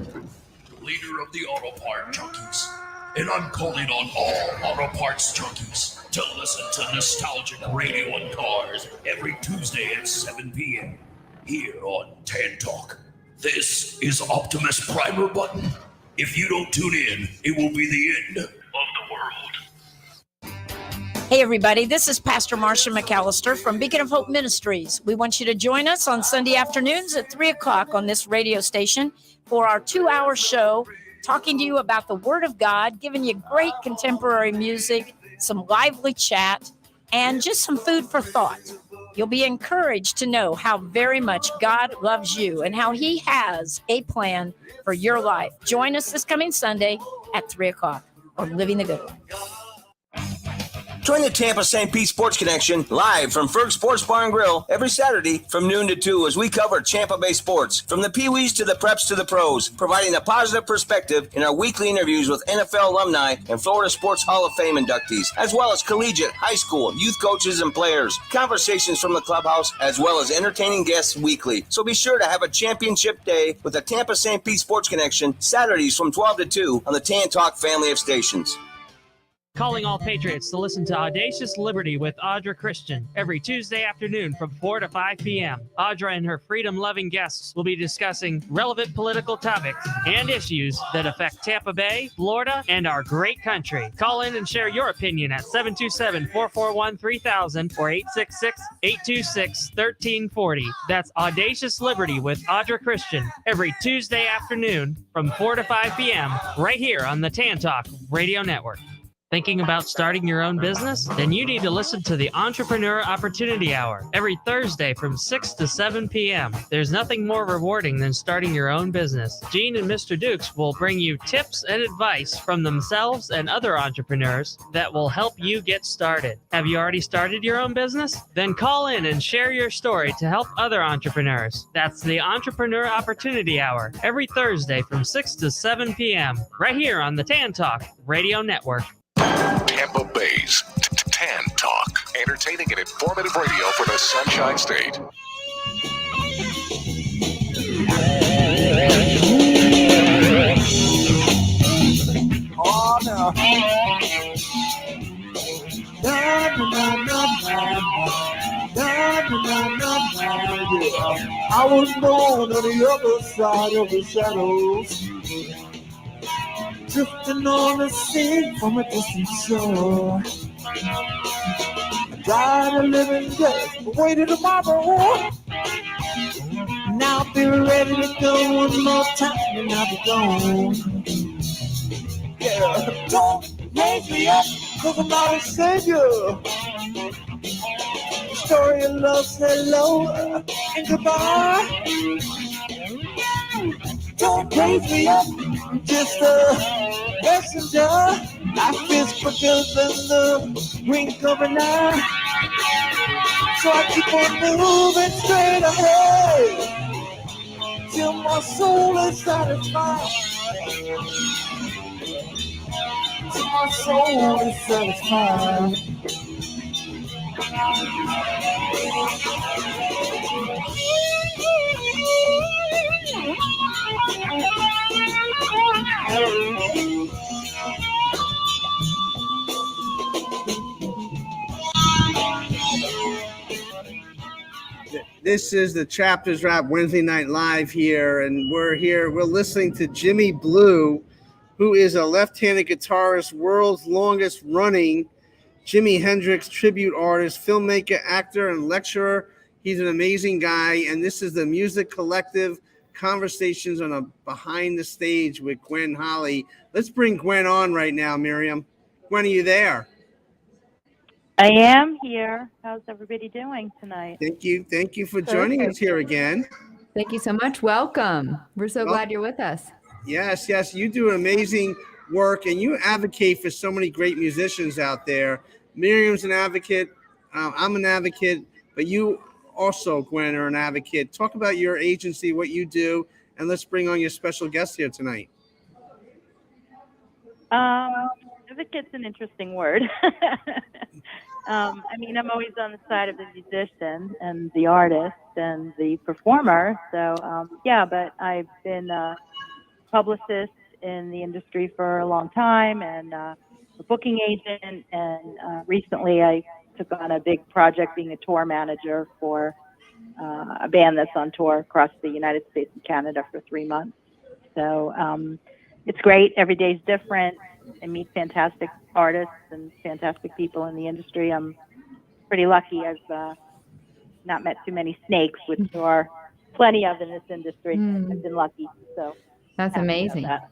leader of the auto part junkies. And I'm calling on all auto parts junkies to listen to nostalgic radio and cars every Tuesday at 7 p.m. here on Tan Talk. This is Optimus Primer Button. If you don't tune in, it will be the end of the world. Hey, everybody, this is Pastor Marcia McAllister from Beacon of Hope Ministries. We want you to join us on Sunday afternoons at 3 o'clock on this radio station for our 2-hour show, talking to you about the Word of God, giving you great contemporary music, some lively chat, and just some food for thought. You'll be encouraged to know how very much God loves you and how He has a plan for your life. Join us this coming Sunday at 3 o'clock on Living the Good Life. Join the Tampa St. Pete Sports Connection live from Ferg Sports Bar and Grill every Saturday from noon to 2 as we cover Tampa Bay sports, from the Pee-wees to the preps to the pros, providing a positive perspective in our weekly interviews with NFL alumni and Florida Sports Hall of Fame inductees, as well as collegiate, high school, youth coaches and players, conversations from the clubhouse, as well as entertaining guests weekly. So be sure to have a championship day with the Tampa St. Pete Sports Connection Saturdays from 12 to 2 on the Tan Talk family of stations. Calling all patriots to listen to Audacious Liberty with Audra Christian every Tuesday afternoon from 4 to 5 p.m. Audra and her freedom-loving guests will be discussing relevant political topics and issues that affect Tampa Bay, Florida, and our great country. Call in and share your opinion at 727-441-3000 or 866-826-1340. That's Audacious Liberty with Audra Christian every Tuesday afternoon from 4 to 5 p.m. right here on the Tan Talk Radio Network. Thinking about starting your own business? Then you need to listen to the Entrepreneur Opportunity Hour every Thursday from 6 to 7 p.m. There's nothing more rewarding than starting your own business. Gene and Mr. Dukes will bring you tips and advice from themselves and other entrepreneurs that will help you get started. Have you already started your own business? Then call in and share your story to help other entrepreneurs. That's the Entrepreneur Opportunity Hour every Thursday from 6 to 7 p.m. right here on the Tan Talk Radio Network. Tampa Bay's Tan Talk. Entertaining and informative radio for the Sunshine State. Oh, no. I was born on the other side of the shadows, drifting on the sea from a distant shore. I died a living death, waited tomorrow. Now I'll be ready to go one more time and I'll be gone. Yeah, don't raise me up, cause I'm not a savior. The story of love said hello and goodbye. Don't raise me up, I'm just a messenger. Life is quicker than the wink of an eye. So I keep on moving straight ahead till my soul is satisfied. Till my soul is satisfied. This is the Chapters Rap Wednesday Night Live here, and we're listening to Jimmy Blue, who is a left-handed guitarist, world's longest running Jimi Hendrix tribute artist, filmmaker, actor, and lecturer. He's an amazing guy, and this is the Music Collective Conversations on a Behind the Stage with Gwen Holly. Let's bring Gwen on right now, Miriam. Gwen, are you there? I am here. How's everybody doing tonight? Thank you for joining us here again. Thank you so much. Welcome. We're so Well- glad you're with us. Yes, you do amazing work, and you advocate for so many great musicians out there. Miriam's an advocate. I'm an advocate, but you also, Gwen, are an advocate. Talk about your agency, what you do, and let's bring on your special guest here tonight. Advocate's an interesting word. I mean, I'm always on the side of the musician and the artist and the performer. So, but I've been a publicist in the industry for a long time and a booking agent. And recently I took on a big project being a tour manager for a band that's on tour across the United States and Canada for 3 months. So it's great. Every day is different. I meet fantastic artists and fantastic people in the industry. I'm pretty lucky. I've not met too many snakes, which there are plenty of in this industry. I've been lucky. So That's happy about amazing. that.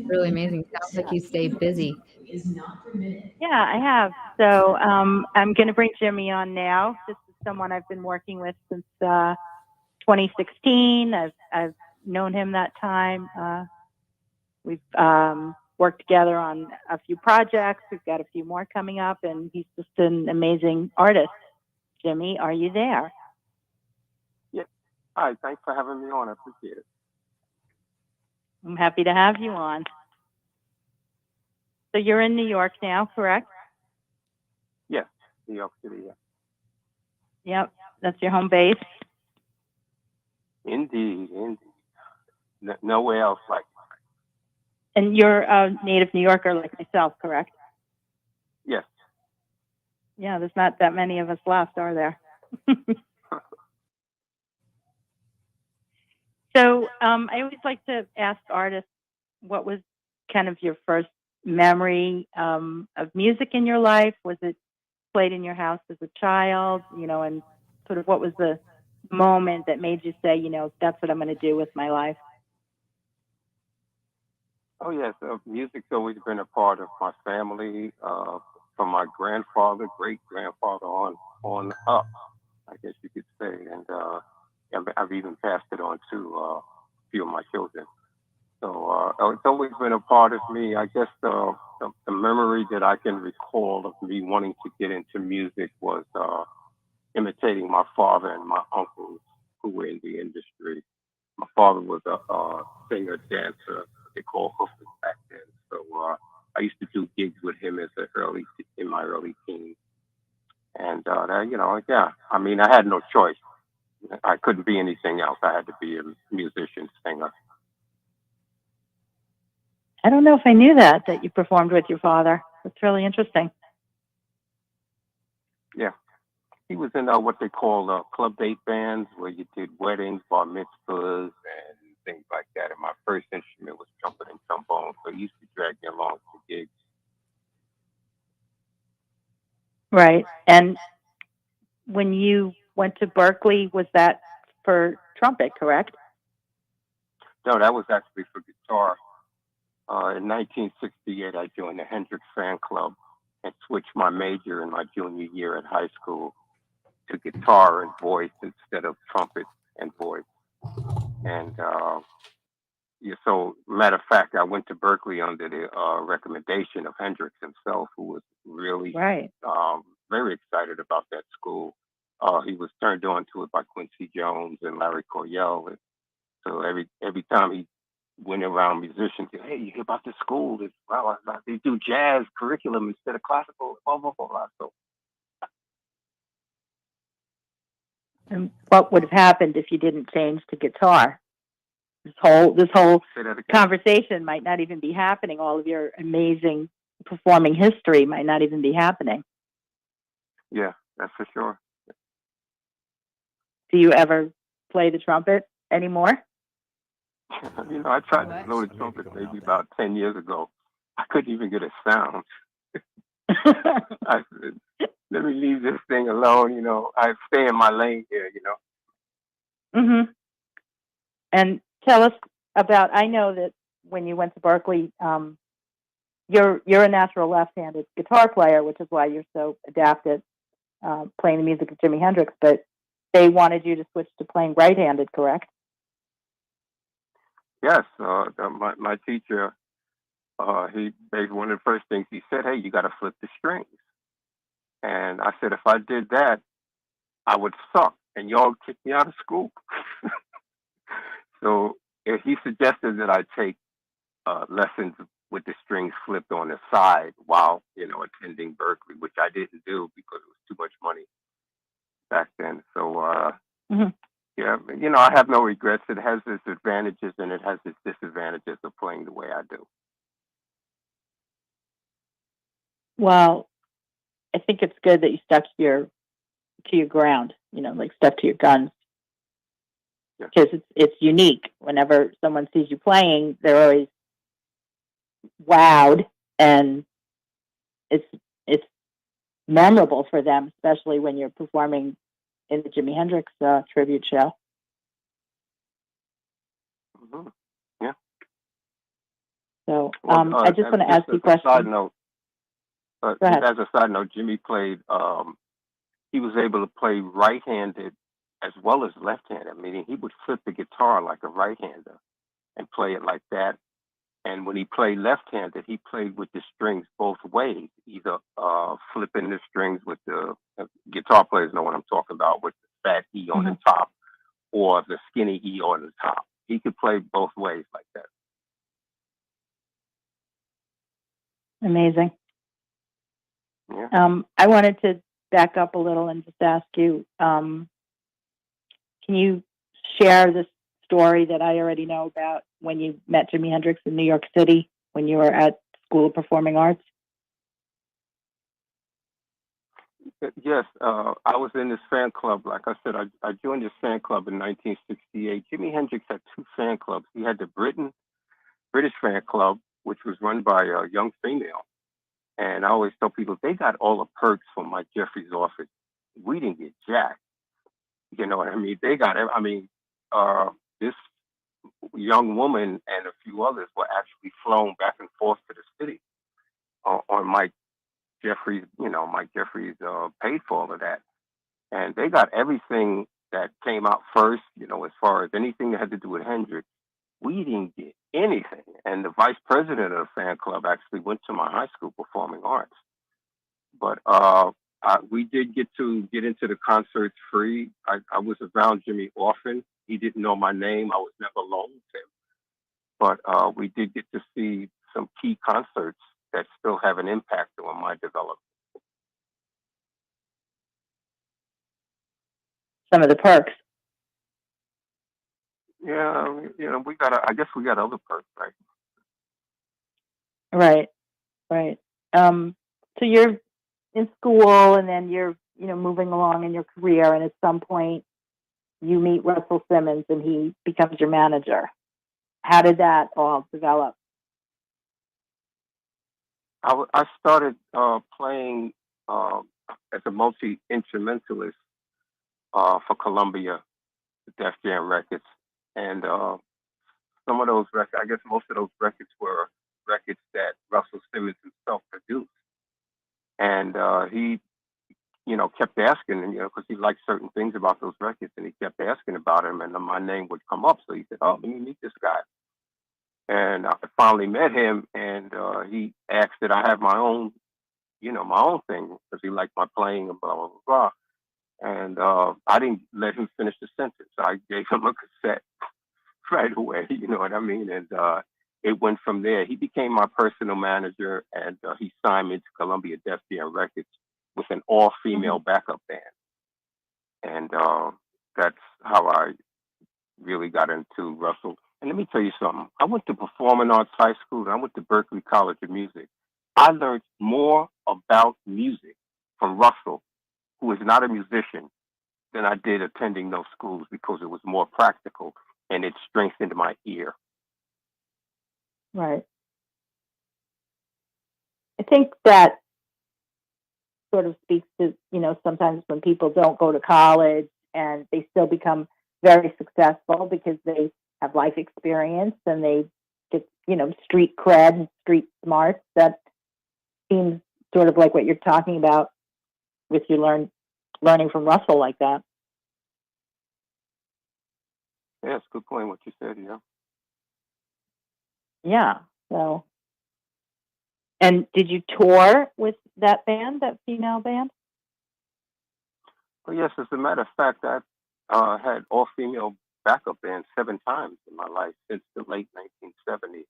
Really amazing. Sounds like you stay busy. Yeah, I have. So I'm going to bring Jimmy on now. This is someone I've been working with since 2016. I've known him that time. We've worked together on a few projects. We've got a few more coming up, and he's just an amazing artist. Jimmy, are you there? Yes. Hi, thanks for having me on. I appreciate it. I'm happy to have you on. So you're in New York now, correct? Yes, New York City, yeah. Yep, that's your home base. Indeed. Nowhere else like it. And you're a native New Yorker like myself, correct? Yes. Yeah, there's not that many of us left, are there? So I always like to ask artists, what was kind of your first memory of music in your life? Was it played in your house as a child? And sort of what was the moment that made you say, that's what I'm going to do with my life? Oh, yes. Music's always been a part of my family, from my grandfather, great-grandfather on up, I guess you could say. And I've even passed it on to a few of my children. So it's always been a part of me. I guess the memory that I can recall of me wanting to get into music was imitating my father and my uncles who were in the industry. My father was a singer, dancer, they call hookers back then. So I used to do gigs with him in my early teens. And I mean, I had no choice. I couldn't be anything else. I had to be a musician, singer. I don't know if I knew that you performed with your father. That's really interesting. Yeah. He was in what they call club date bands, where you did weddings, bar mitzvahs, and things like that. And my first instrument was trumpet and trombone, so he used to drag me along to gigs. Right. And when you went to Berkeley, was that for trumpet, correct? No, that was actually for guitar. In 1968, I joined the Hendrix fan club and switched my major in my junior year at high school to guitar and voice instead of trumpet and voice. And so, matter of fact, I went to Berkeley under the recommendation of Hendrix himself, who was really very excited about that school. He was turned on to it by Quincy Jones and Larry Coryell. And so every time he went around musicians, hey, you hear about this school? They do jazz curriculum instead of classical, blah, blah, blah, blah. So, and what would have happened if you didn't change to guitar? This whole conversation might not even be happening. All of your amazing performing history might not even be happening. Yeah, that's for sure. Do you ever play the trumpet anymore? I tried to blow the trumpet maybe about 10 years ago. I couldn't even get a sound. I said, let me leave this thing alone, I stay in my lane here, Mm-hmm. And tell us about, I know that when you went to Berkeley, you're a natural left-handed guitar player, which is why you're so adept at playing the music of Jimi Hendrix. But they wanted you to switch to playing right-handed, correct? Yes, my teacher, he basically one of the first things he said, "Hey, you got to flip the strings." And I said, if I did that, I would suck, and y'all would kick me out of school. So if he suggested that I take lessons with the strings flipped on the side while attending Berkeley, which I didn't do because it was too much money back then. So yeah, I have no regrets. It has its advantages and it has its disadvantages of playing the way I do. Well, I think it's good that you stuck to your ground, like stuck to your guns, because it's unique. Whenever someone sees you playing, they're always wowed, and it's memorable for them, especially when you're performing in the Jimi Hendrix tribute show. Yeah. So I just want to ask you a question. Side note, Go ahead. as a side note, Jimmy played. He was able to play right-handed as well as left-handed. Meaning he would flip the guitar like a right-hander and play it like that. And when he played left-handed, he played with the strings both ways, either flipping the strings with the guitar players know what I'm talking about, with the fat E on the top or the skinny E on the top. He could play both ways like that. Amazing. Yeah. I wanted to back up a little and just ask you, can you share this story that I already know about when you met Jimi Hendrix in New York City when you were at School of Performing Arts? Yes, I was in this fan club. Like I said, I joined this fan club in 1968. Jimi Hendrix had two fan clubs. He had the British fan club, which was run by a young female. And I always tell people, they got all the perks from Mike Jeffries' office. We didn't get jack. You know what I mean? They got, this young woman and a few others were actually flown back and forth to the city on Mike Jeffries. Mike Jeffries paid for all of that. And they got everything that came out first, as far as anything that had to do with Hendrix. We didn't get anything. And the vice president of the fan club actually went to my high school, Performing Arts. But we did get into the concerts free. I was around Jimmy often. He didn't know my name. I was never alone with him. But we did get to see some key concerts that still have an impact on my development. Some of the perks. Yeah, I guess we got other perks, right? Right. So you're in school, and then you're, moving along in your career, and at some point you meet Russell Simmons, and he becomes your manager. How did that all develop? I started playing as a multi-instrumentalist for Columbia, Def Jam Records. And some of those records, I guess most of those records were records that Russell Simmons himself produced. And he, kept asking, because he liked certain things about those records, and he kept asking about him, and my name would come up. So he said, "Oh, let me meet this guy." And I finally met him, and he asked that I have my own thing, because he liked my playing and blah, blah, blah, blah. And I didn't let him finish the sentence. I gave him a cassette right away, you know what I mean? And it went from there. He became my personal manager, and he signed me to Columbia Def Jam Records with an all-female backup band. And that's how I really got into Russell. And let me tell you something. I went to Performing Arts High School, and I went to Berklee College of Music. I learned more about music from Russell, who is not a musician, than I did attending those schools, because it was more practical and it strengthened my ear. Right. I think that sort of speaks to, sometimes when people don't go to college and they still become very successful because they have life experience and they get street cred, street smarts. That seems sort of like what you're talking about with your learning from Russell like that. Yeah, it's a good point what you said, yeah. Yeah. So, and did you tour with that band, that female band? Well, yes, as a matter of fact, I had all-female backup bands 7 times in my life since the late 1970s.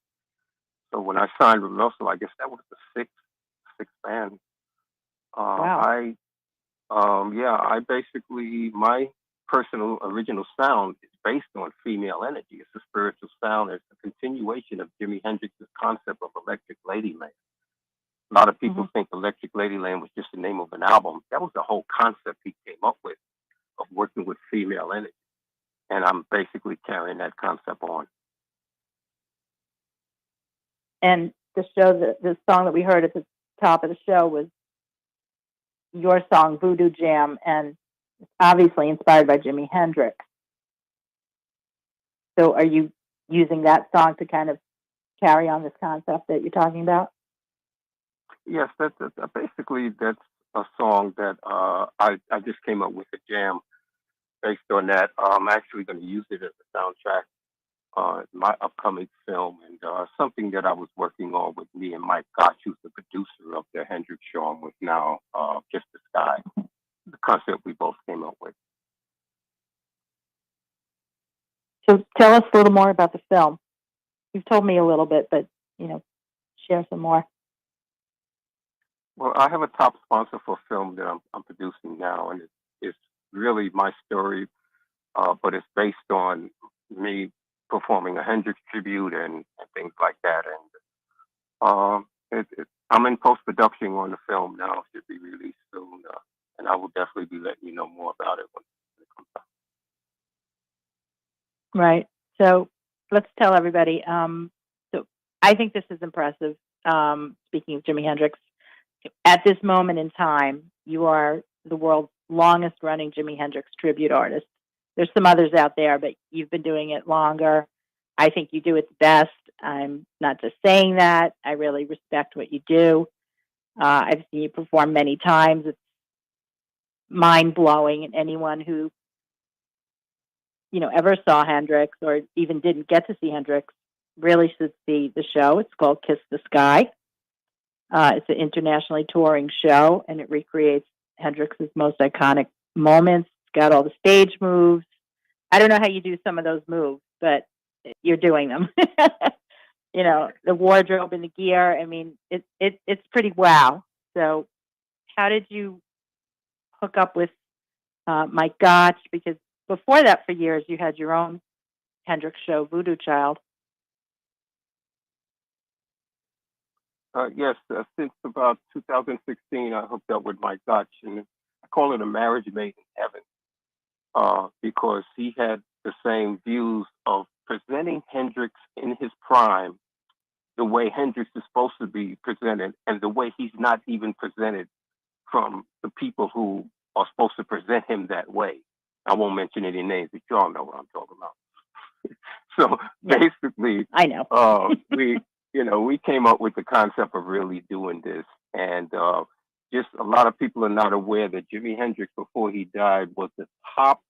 So when I signed with Russell, I guess that was the sixth band. Wow. I basically, my personal original sound is based on female energy. It's a spiritual sound. It's a continuation of Jimi Hendrix's concept of Electric Ladyland. A lot of people think Electric Ladyland was just the name of an album. That was the whole concept he came up with of working with female energy. And I'm basically carrying that concept on. And the song that we heard at the top of the show was your song, Voodoo Jam, and it's obviously inspired by Jimi Hendrix. So are you using that song to kind of carry on this concept that you're talking about? Yes, that's a song that I just came up with a jam based on that. I'm actually going to use it as a soundtrack in my upcoming film, and something that I was working on with me and Mike Gotch, who's the producer of the Hendrix show I'm with now, Just the Sky, the concept we both came up with. So tell us a little more about the film. You've told me a little bit, but, share some more. Well, I have a top sponsor for a film that I'm producing now, and it's really my story, but it's based on me performing a Hendrix tribute and things like that. And I'm in post-production on the film now. It should be released soon, and I will definitely be letting you know more about it when it comes out. Right. So let's tell everybody. So I think this is impressive. Speaking of Jimi Hendrix, at this moment in time, you are the world's longest running Jimi Hendrix tribute artist. There's some others out there, but you've been doing it longer. I think you do it best. I'm not just saying that. I really respect what you do. I've seen you perform many times. It's mind-blowing. And anyone who, ever saw Hendrix or even didn't get to see Hendrix really should see the show. It's called Kiss the Sky. It's an internationally touring show, and it recreates Hendrix's most iconic moments. It's got all the stage moves. I don't know how you do some of those moves, but you're doing them. The wardrobe and the gear. I mean, it's pretty wow. So how did you hook up with Mike Gotch? Because before that, for years, you had your own Hendrix show, Voodoo Child. Yes, since about 2016, I hooked up with Mike Gotch, and I call it a marriage made in heaven, because he had the same views of presenting Hendrix in his prime, the way Hendrix is supposed to be presented, and the way he's not even presented from the people who are supposed to present him that way. I won't mention any names, but y'all know what I'm talking about. So basically, I know. We came up with the concept of really doing this, and just a lot of people are not aware that Jimi Hendrix, before he died, was the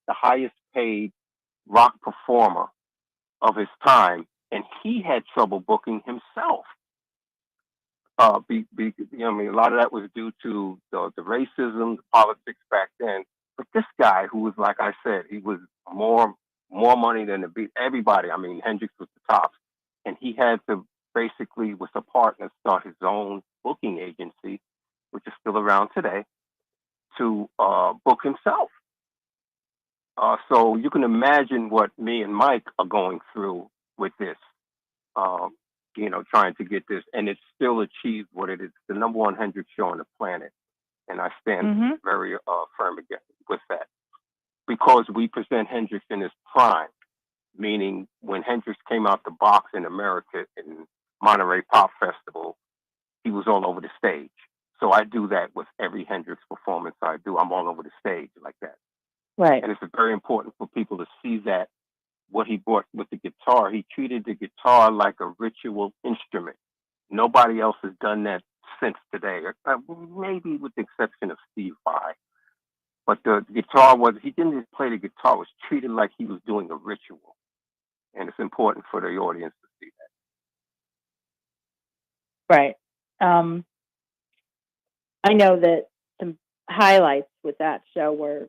highest paid rock performer of his time, and he had trouble booking himself. A lot of that was due to the racism, the politics back then. But this guy, who was, like I said, he was more money than everybody. I mean, Hendrix was the top, and he had to basically, with a partner, start his own booking agency, which is still around today, to book himself. So you can imagine what me and Mike are going through with this, trying to get this, and it's still achieved what it is, the number one Hendrix show on the planet. And I stand very firm again with that, because we present Hendrix in his prime, meaning when Hendrix came out the box in America in Monterey Pop Festival, he was all over the stage. So I do that with every Hendrix performance I do. I'm all over the stage like that. Right. And it's very important for people to see that what he brought with the guitar. He treated the guitar like a ritual instrument. Nobody else has done that since today, maybe with the exception of Steve Vai. But the guitar he didn't just play the guitar, it was treated like he was doing a ritual. And it's important for the audience to see that. Right. I know that some highlights with that show were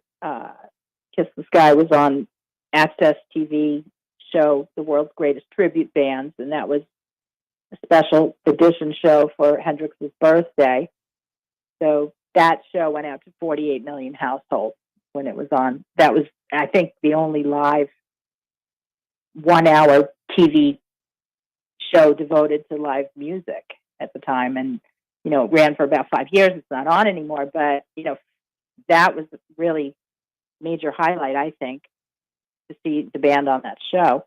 Kiss the Sky was on Access TV show, The World's Greatest Tribute Bands, and that was a special edition show for Hendrix's birthday. So that show went out to 48 million households when it was on. That was, I think, the only live 1 hour TV show devoted to live music at the time. And, you know, it ran for about 5 years. It's not on anymore, but, you know, that was a really major highlight, I think, to see the band on that show.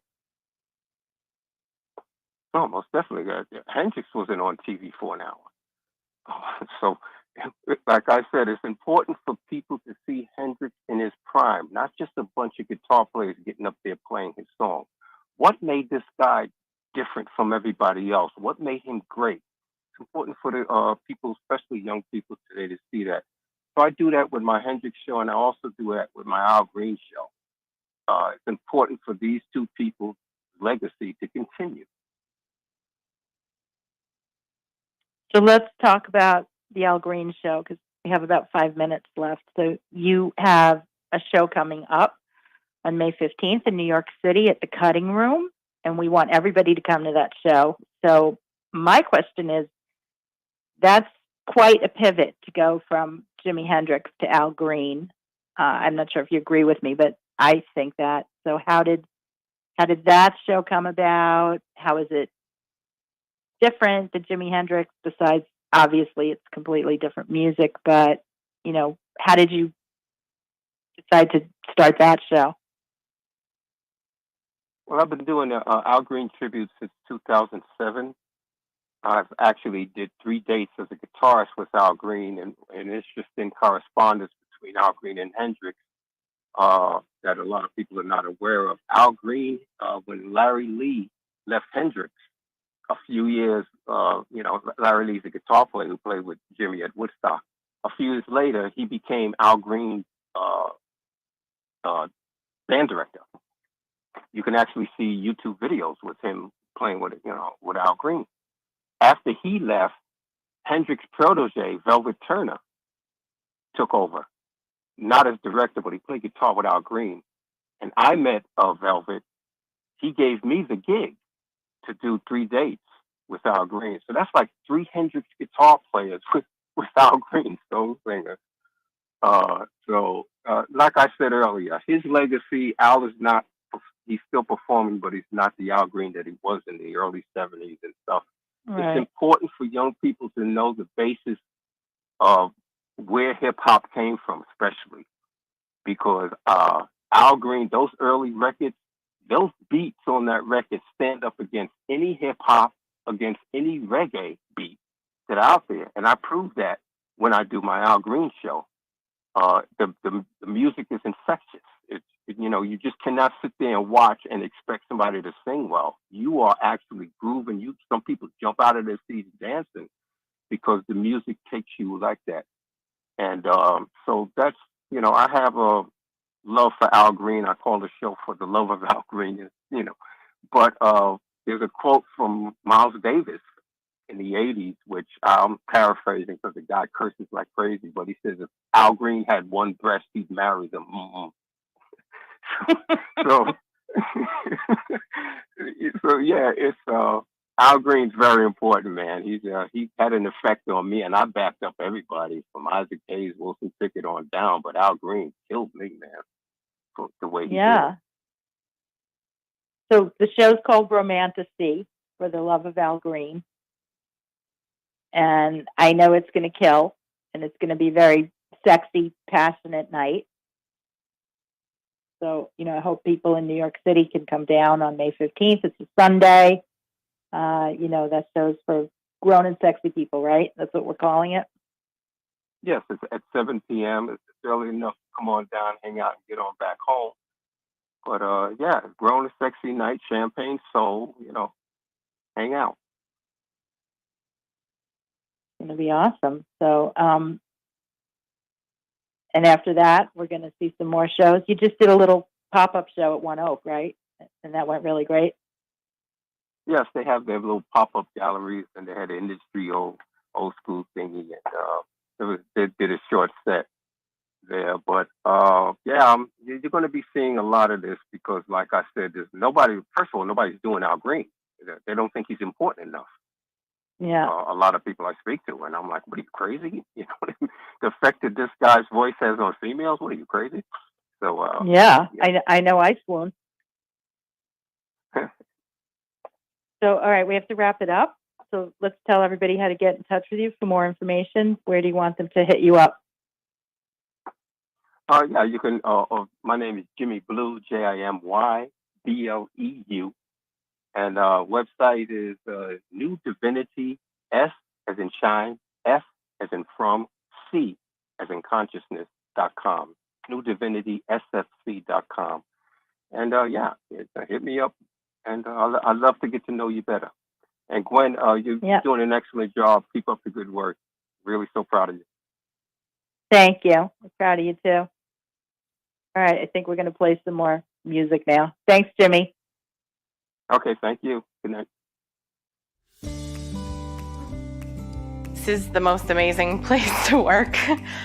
Oh, most definitely. Hendrix wasn't on TV for an hour. So, like I said, it's important for people to see Hendrix in his prime, not just a bunch of guitar players getting up there playing his song. What made this guy different from everybody else? What made him great? It's important for the people, especially young people today, to see that. So I do that with my Hendrix show, and I also do that with my Al Green show. It's important for these two people's legacy to continue. So let's talk about the Al Green show, because we have about 5 minutes left. So you have a show coming up on May 15th in New York City at the Cutting Room, and we want everybody to come to that show. So my question is, that's quite a pivot to go from Jimi Hendrix to Al Green. I'm not sure if you agree with me, but I think that. So how did that show come about? How is it different than Jimi Hendrix? Besides, obviously, it's completely different music, but, you know, how did you decide to start that show? Well, I've been doing Al Green tribute since 2007. I've actually did 3 dates as a guitarist with Al Green, and interesting correspondence between Al Green and Hendrix that a lot of people are not aware of. Al Green, when Larry Lee left Hendrix a few years, Larry Lee's a guitar player who played with Jimmy at Woodstock. A few years later, he became Al Green's band director. You can actually see YouTube videos with him playing with Al Green. After he left, Hendrix's protege, Velvet Turner, took over. Not as director, but he played guitar with Al Green. And I met Velvet. He gave me the gig to do 3 dates with Al Green. So that's like 3 Hendrix guitar players with Al Green, soul singer. Like I said earlier, his legacy, Al is not, he's still performing, but he's not the Al Green that he was in the early 70s and stuff. Right. It's important for young people to know the basis of where hip hop came from, especially because Al Green, those early records, those beats on that record stand up against any hip hop, against any reggae beat that are out there. And I prove that when I do my Al Green show. The music is infectious. You just cannot sit there and watch and expect somebody to sing well. You are actually grooving. Some people jump out of their seats dancing because the music takes you like that. And so that's, I have a love for Al Green. I call the show For the Love of Al Green, But there's a quote from Miles Davis in the 80s, which I'm paraphrasing because the guy curses like crazy, but he says if Al Green had one breast, he'd marry them. So yeah, it's Al Green's very important, man. He had an effect on me, and I backed up everybody from Isaac Hayes, Wilson Pickett on down. But Al Green killed me, man, for the way he did. So the show's called Romantasy, For the Love of Al Green, and I know it's going to kill, and it's going to be very sexy, passionate night. So, I hope people in New York City can come down on May 15th. It's a Sunday. That show's for grown and sexy people, right? That's what we're calling it. Yes, it's at 7 p.m. It's early enough to come on down, hang out, and get on back home. But yeah, Grown and Sexy Night, Champagne Soul, hang out. It's going to be awesome. So, and after that, we're going to see some more shows. You just did a little pop-up show at One Oak, right? And that went really great. Yes, they have their little pop-up galleries, and they had an industry old school thingy, and they did a short set there. But yeah, you're going to be seeing a lot of this because, like I said, there's nobody. First of all, nobody's doing Al Green. They don't think he's important enough. Yeah. A lot of people I speak to, and I'm like, "What are you, crazy? The effect that this guy's voice has on females. What are you, crazy?" So yeah. I know I swoon. So, all right, we have to wrap it up. So let's tell everybody how to get in touch with you for more information. Where do you want them to hit you up? Yeah, you can. My name is Jimmy Blue, JimyBleu, and website is New Divinity, S as in shine, F as in from, C as in consciousness.com. NewDivinitySFC.com. And yeah, hit me up. And I'd love to get to know you better. And Gwen, you're doing an excellent job. Keep up the good work. Really so proud of you. Thank you. I'm proud of you too. All right, I think we're going to play some more music now. Thanks, Jimmy. Okay, thank you. Good night. This is the most amazing place to work.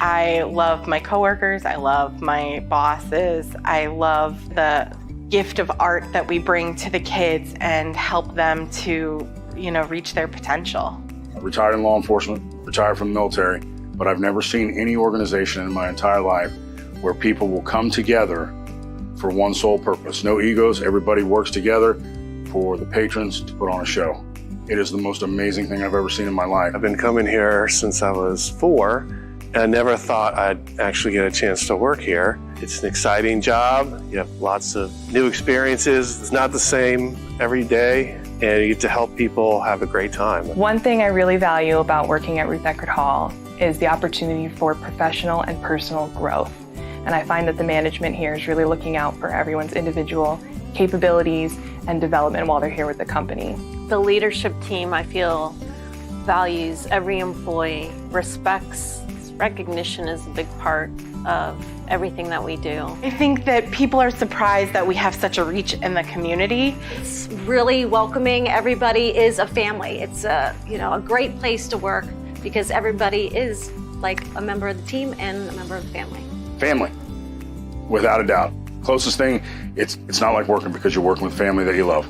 I love my coworkers. I love my bosses. I love the gift of art that we bring to the kids and help them to, reach their potential. I retired in law enforcement, retired from the military, but I've never seen any organization in my entire life where people will come together for one sole purpose. No egos, everybody works together for the patrons to put on a show. It is the most amazing thing I've ever seen in my life. I've been coming here since I was 4, and I never thought I'd actually get a chance to work here. It's an exciting job. You have lots of new experiences. It's not the same every day, and you get to help people have a great time. One thing I really value about working at Ruth Eckerd Hall is the opportunity for professional and personal growth. And I find that the management here is really looking out for everyone's individual capabilities and development while they're here with the company. The leadership team, I feel, values every employee, respects, recognition is a big part of everything that we do. I think that people are surprised that we have such a reach in the community. It's really welcoming. Everybody is a family. It's a great place to work because everybody is like a member of the team and a member of the family. Family, without a doubt. Closest thing, it's not like working because you're working with family that you love.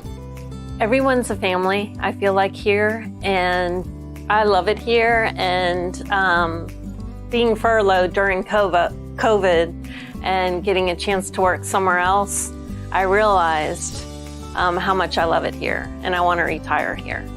Everyone's a family, I feel like, here, and I love it here. And being furloughed during COVID and getting a chance to work somewhere else, I realized how much I love it here, and I want to retire here.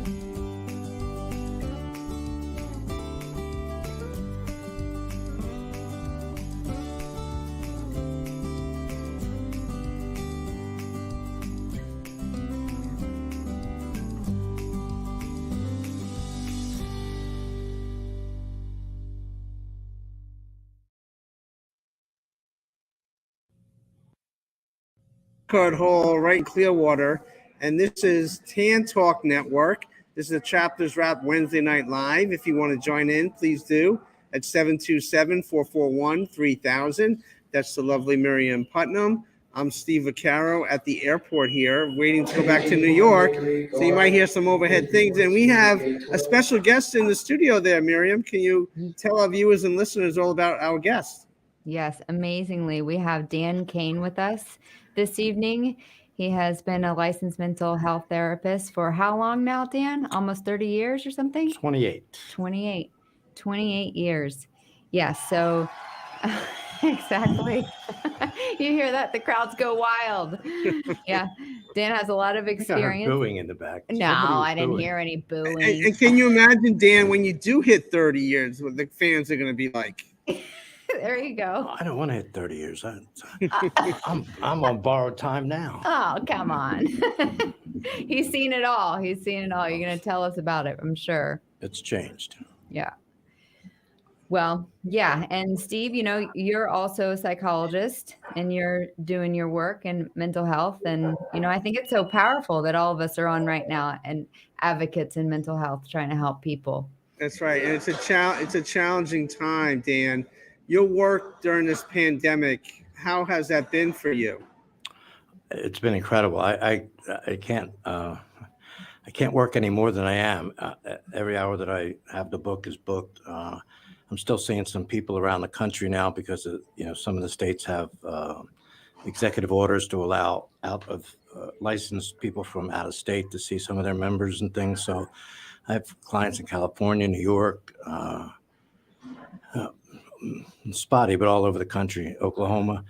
Card Hall, right in Clearwater, and this is Tan Talk Network. This is a Chapters Wrap Wednesday Night Live. If you want to join in, please do at 727-441-3000. That's the lovely Miriam Putnam. I'm Steve Vaccaro at the airport here, waiting to go back to New York. So you might hear some overhead things. And we have a special guest in the studio there, Miriam. Can you tell our viewers and listeners all about our guest? Yes, amazingly. We have Dan Kane with us this evening. He has been a licensed mental health therapist for how long now, Dan? Almost 30 years or something? 28 years. Yes. So exactly. You hear that? The crowds go wild. Yeah. Dan has a lot of experience. Booing in the back. No, I didn't hear any booing. And can you imagine, Dan, when you do hit 30 years, what the fans are going to be like? There you go. I don't want to hit 30 years. I'm on borrowed time now. Oh, come on. He's seen it all. You're going to tell us about it, I'm sure. It's changed. Yeah. Well, yeah. And Steve, you're also a psychologist and you're doing your work in mental health. And, I think it's so powerful that all of us are on right now and advocates in mental health trying to help people. That's right. And it's a challenging time, Dan. Your work during this pandemic, how has that been for you? It's been incredible. I can't work any more than I am. Every hour that I have the book is booked. I'm still seeing some people around the country now because some of the states have executive orders to allow out of licensed people from out of state to see some of their members and things. So I have clients in California, New York, spotty, but all over the country, Oklahoma.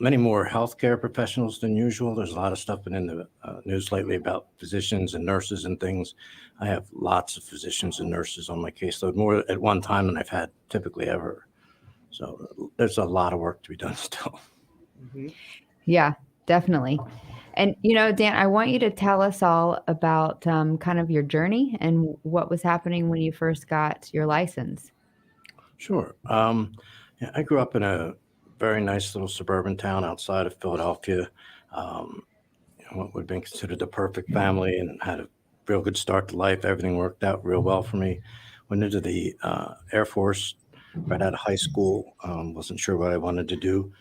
Many more healthcare professionals than usual. There's a lot of stuff been in the news lately about physicians and nurses and things. I have lots of physicians and nurses on my caseload, more at one time than I've had typically ever. So there's a lot of work to be done still. Mm-hmm. Yeah, definitely. And, Dan, I want you to tell us all about kind of your journey and what was happening when you first got your license. Sure. I grew up in a very nice little suburban town outside of Philadelphia. What would have been considered the perfect family, and had a real good start to life. Everything worked out real well for me. Went into the Air Force right out of high school. Wasn't sure what I wanted to do.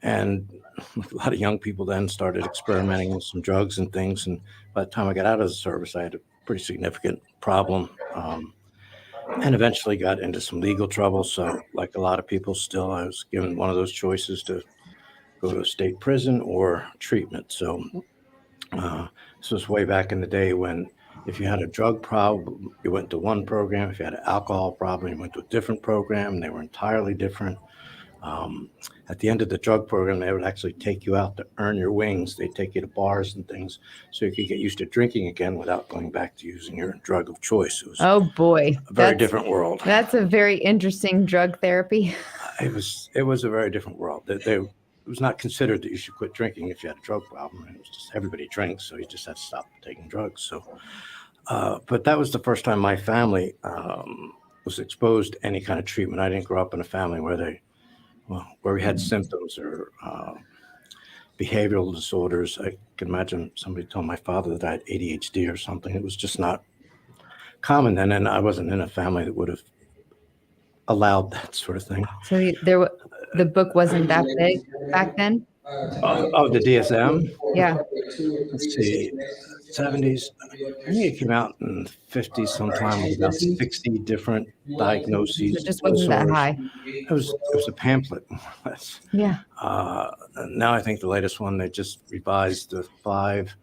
And like a lot of young people then started experimenting with some drugs and things. And by the time I got out of the service, I had a pretty significant problem. And eventually got into some legal trouble. So like a lot of people still, I was given one of those choices to go to a state prison or treatment. So this was way back in the day when if you had a drug problem, you went to one program. If you had an alcohol problem, you went to a different program. And they were entirely different. At the end of the drug program, they would actually take you out to earn your wings. They'd take you to bars and things so you could get used to drinking again without going back to using your drug of choice. It was oh boy, a very different world. That's a very interesting drug therapy. It was a very different world. It was not considered that you should quit drinking if you had a drug problem. It was just everybody drinks, so you just had to stop taking drugs. So, but that was the first time my family was exposed to any kind of treatment. I didn't grow up in a family where we had symptoms or behavioral disorders. I can imagine somebody told my father that I had ADHD or something. It was just not common then, and I wasn't in a family that would have allowed that sort of thing. So the book wasn't that big back then? The DSM? Yeah. Let's see, 70s. I think it came out in the 50s sometime with about 60 different diagnoses. It just wasn't that high. It was a pamphlet, more or less. Yeah. Now I think the latest one, they just revised the 5,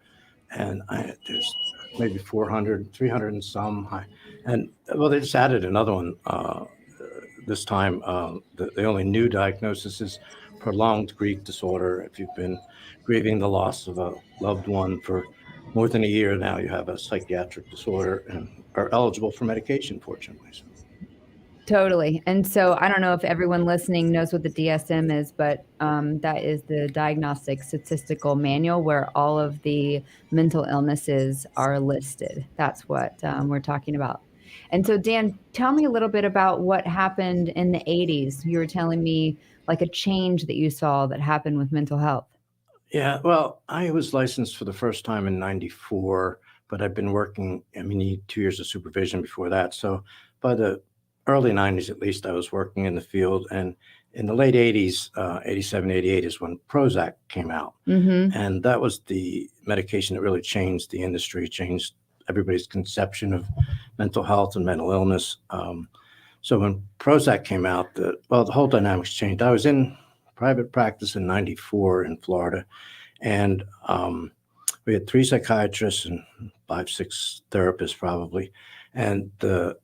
and there's maybe 400, 300 and some. And well, they just added another one this time. The only new diagnosis is prolonged grief disorder. If you've been grieving the loss of a loved one for more than a year now, you have a psychiatric disorder and are eligible for medication, fortunately. So. Totally. And so I don't know if everyone listening knows what the DSM is, but that is the Diagnostic Statistical Manual where all of the mental illnesses are listed. That's what we're talking about. And so, Dan, tell me a little bit about what happened in the 80s. You were telling me like a change that you saw that happened with mental health. Yeah, well, I was licensed for the first time in 94, but I've been working, you need 2 years of supervision before that. So by the early 90s, at least, I was working in the field. And in the late 80s, 87, 88 is when Prozac came out. Mm-hmm. And that was the medication that really changed the industry, changed everybody's conception of mental health and mental illness. So when Prozac came out, the whole dynamics changed. I was in private practice in 94 in Florida, and we had 3 psychiatrists and 5, 6 therapists probably. And the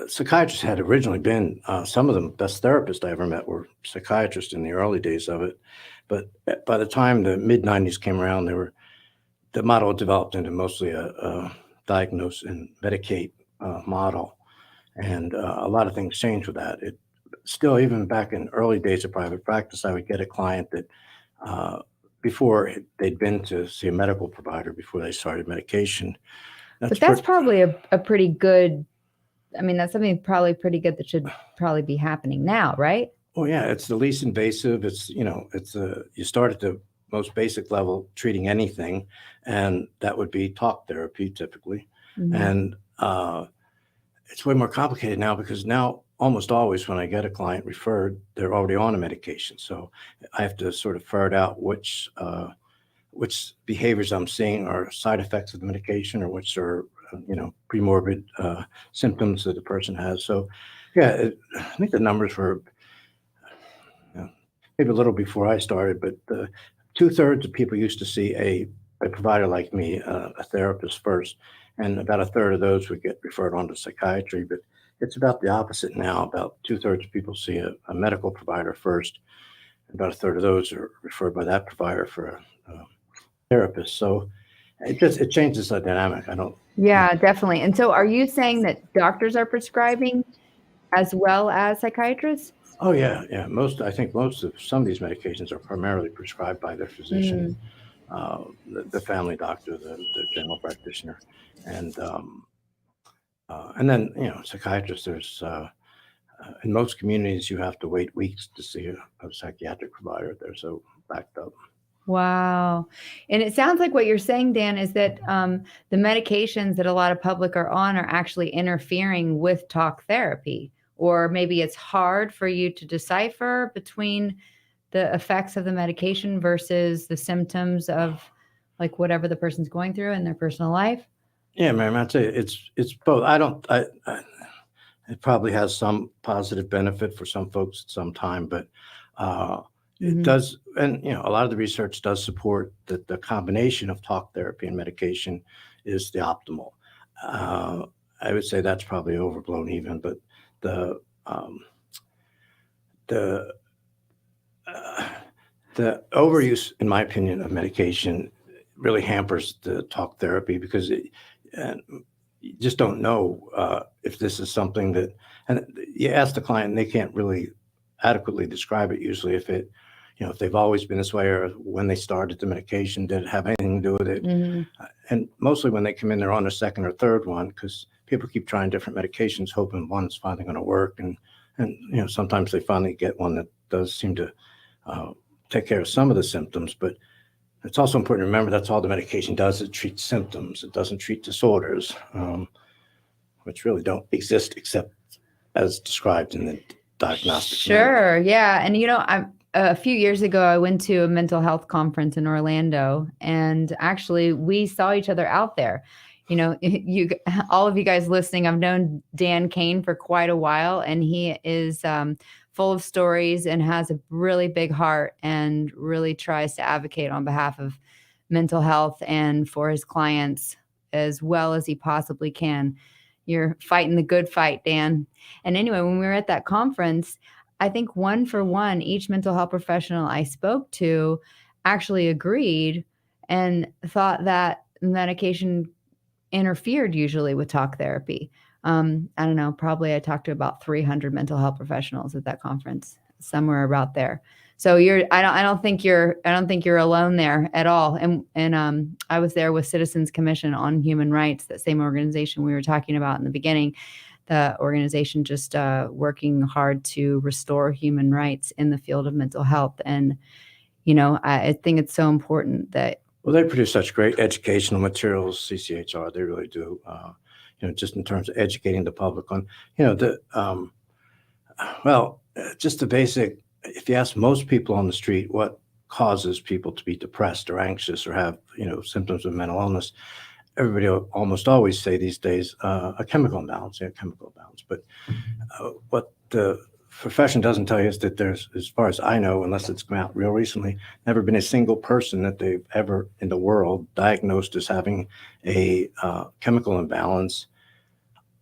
psychiatrists had originally been, some of them best therapists I ever met were psychiatrists in the early days of it. But by the time the mid 90s came around, the model developed into mostly a diagnose and medicate model. And a lot of things changed with that. It still, even back in early days of private practice, I would get a client that before they'd been to see a medical provider before they started medication. But that's probably a pretty good I mean, that's something probably pretty good that should probably be happening now, right? Well, yeah, it's the least invasive. It's, you start at the most basic level treating anything, and that would be talk therapy typically. Mhm. And it's way more complicated now because now almost always when I get a client referred, they're already on a medication. So I have to sort of ferret out which behaviors I'm seeing are side effects of the medication or which are, premorbid symptoms that the person has. So, yeah, I think the numbers were maybe a little before I started, but 2/3 of people used to see a provider like me, a therapist first, and about a third of those would get referred on to psychiatry. But it's about the opposite now. About 2/3 of people see a medical provider first, and about a third of those are referred by that provider for a therapist. So it changes the dynamic. Yeah, definitely. And so are you saying that doctors are prescribing as well as psychiatrists? Oh yeah. I think most of some of these medications are primarily prescribed by their physician, the family doctor, the general practitioner, and then psychiatrists. There's in most communities you have to wait weeks to see a psychiatric provider. They're so backed up. Wow. And it sounds like what you're saying, Dan, is that the medications that a lot of public are on are actually interfering with talk therapy. Or maybe it's hard for you to decipher between the effects of the medication versus the symptoms of like whatever the person's going through in their personal life. Yeah, ma'am, I'd say it's both. It probably has some positive benefit for some folks at some time, but it does, and a lot of the research does support that the combination of talk therapy and medication is the optimal. I would say that's probably overblown even, but the overuse, in my opinion, of medication really hampers the talk therapy because you just don't know if this is something that, and you ask the client and they can't really adequately describe it usually if they've always been this way or when they started the medication, did it have anything to do with it? And mostly when they come in, they're on a second or third one because people keep trying different medications, hoping one's finally going to work. And sometimes they finally get one that does seem to take care of some of the symptoms. But it's also important to remember that's all the medication does. It treats symptoms. It doesn't treat disorders, which really don't exist except as described in the diagnostic. Sure. Yeah. And, a few years ago, I went to a mental health conference in Orlando, and actually we saw each other out there. All of you guys listening, I've known Dan Kane for quite a while, and he is full of stories and has a really big heart and really tries to advocate on behalf of mental health and for his clients as well as he possibly can. You're fighting the good fight, Dan. And anyway, when we were at that conference, I think one for one, each mental health professional I spoke to actually agreed and thought that medication interfered usually with talk therapy. I don't know, probably I talked to about 300 mental health professionals at that conference, somewhere about there. So I don't think you're alone there at all. And I was there with Citizens Commission on Human Rights, that same organization we were talking about in the beginning. The organization just working hard to restore human rights in the field of mental health. And, I think it's so important that. Well, they produce such great educational materials, CCHR, they really do, just in terms of educating the public on, just the basic, if you ask most people on the street what causes people to be depressed or anxious or have, symptoms of mental illness, everybody will almost always say these days a chemical imbalance. But what the profession doesn't tell you is that there's, as far as I know, unless it's come out real recently, never been a single person that they've ever in the world diagnosed as having a chemical imbalance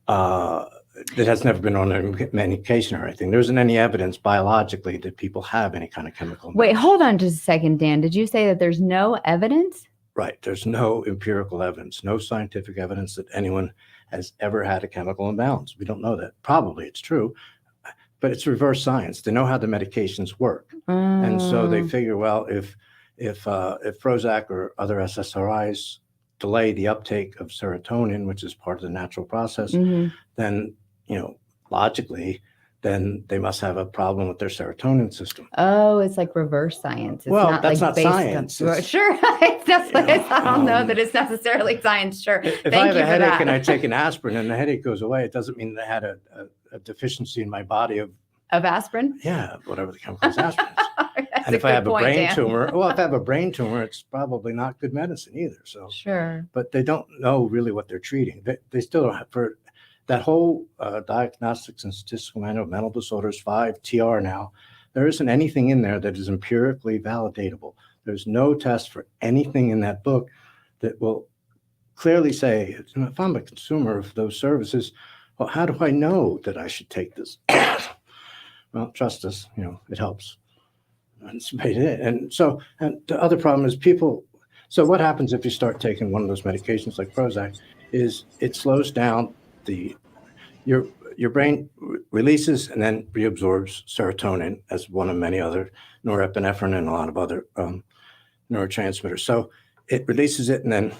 that has never been on a medication or anything. There isn't any evidence biologically that people have any kind of chemical imbalance. Wait, hold on just a second, Dan. Did you say that there's no evidence? Right. There's no empirical evidence, no scientific evidence that anyone has ever had a chemical imbalance. We don't know that. Probably it's true, but it's reverse science. They know how the medications work. And so they figure, well, if Prozac or other SSRIs delay the uptake of serotonin, which is part of the natural process, then logically, then they must have a problem with their serotonin system. Oh, it's like reverse science. It's Well, that's like not based on- science. It's- Sure. That's what I don't know that it's necessarily science. Sure. If Thank I have you a for headache that. and I take an aspirin and the headache goes away, it doesn't mean that I had a deficiency in my body of, Of aspirin? whatever the chemical is, aspirin. That's And if I good have point, a brain Dan. tumor, well, if I have a brain tumor, it's probably not good medicine either. So, Sure. but they don't know really what they're treating. They still don't have, for that whole diagnostics and statistical manual of mental disorders 5 TR now, there isn't anything in there that is empirically validatable. There's no test for anything in that book that will clearly say, if I'm a consumer of those services, well, how do I know that I should take this? Well, trust us, it helps. And so, and the other problem is so what happens if you start taking one of those medications like Prozac is it slows down your brain releases and then reabsorbs serotonin as one of many other norepinephrine and a lot of other neurotransmitters. So it releases it and then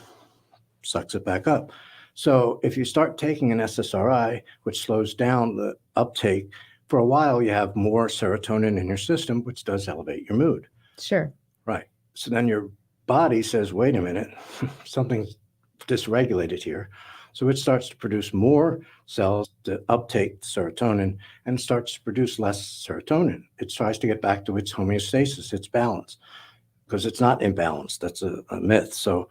sucks it back up. So if you start taking an SSRI, which slows down the uptake, for a while you have more serotonin in your system, which does elevate your mood. Sure. Right. So then your body says, wait a minute, something's dysregulated here. So it starts to produce more cells to uptake serotonin and starts to produce less serotonin. It tries to get back to its homeostasis, its balance, because it's not imbalanced. That's a myth. So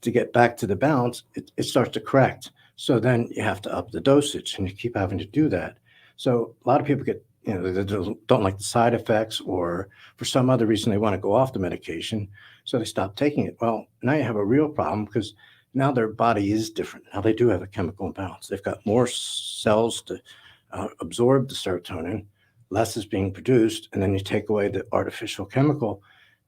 to get back to the balance, it starts to correct. So then you have to up the dosage and you keep having to do that. So a lot of people get, they don't like the side effects, or for some other reason, they want to go off the medication. So they stop taking it. Well, now you have a real problem because now their body is different. Now they do have a chemical imbalance. They've got more cells to absorb the serotonin, less is being produced, and then you take away the artificial chemical,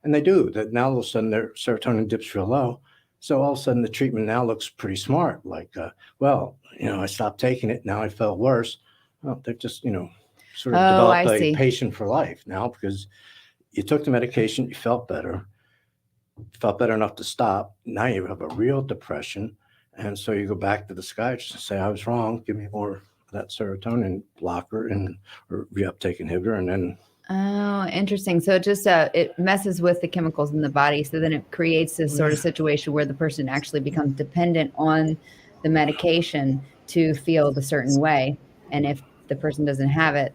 and they do that. Now all of a sudden their serotonin dips real low. So all of a sudden the treatment now looks pretty smart. Like, I stopped taking it. Now I felt worse. Well, they've just, sort of developed a patient for life now because you took the medication, you felt better enough to stop. Now you have a real depression. And so you go back to the psychiatrist and say, I was wrong. Give me more of that serotonin blocker or reuptake inhibitor. And then. Oh, interesting. So it just, it messes with the chemicals in the body. So then it creates this sort of situation where the person actually becomes dependent on the medication to feel the certain way. And if the person doesn't have it,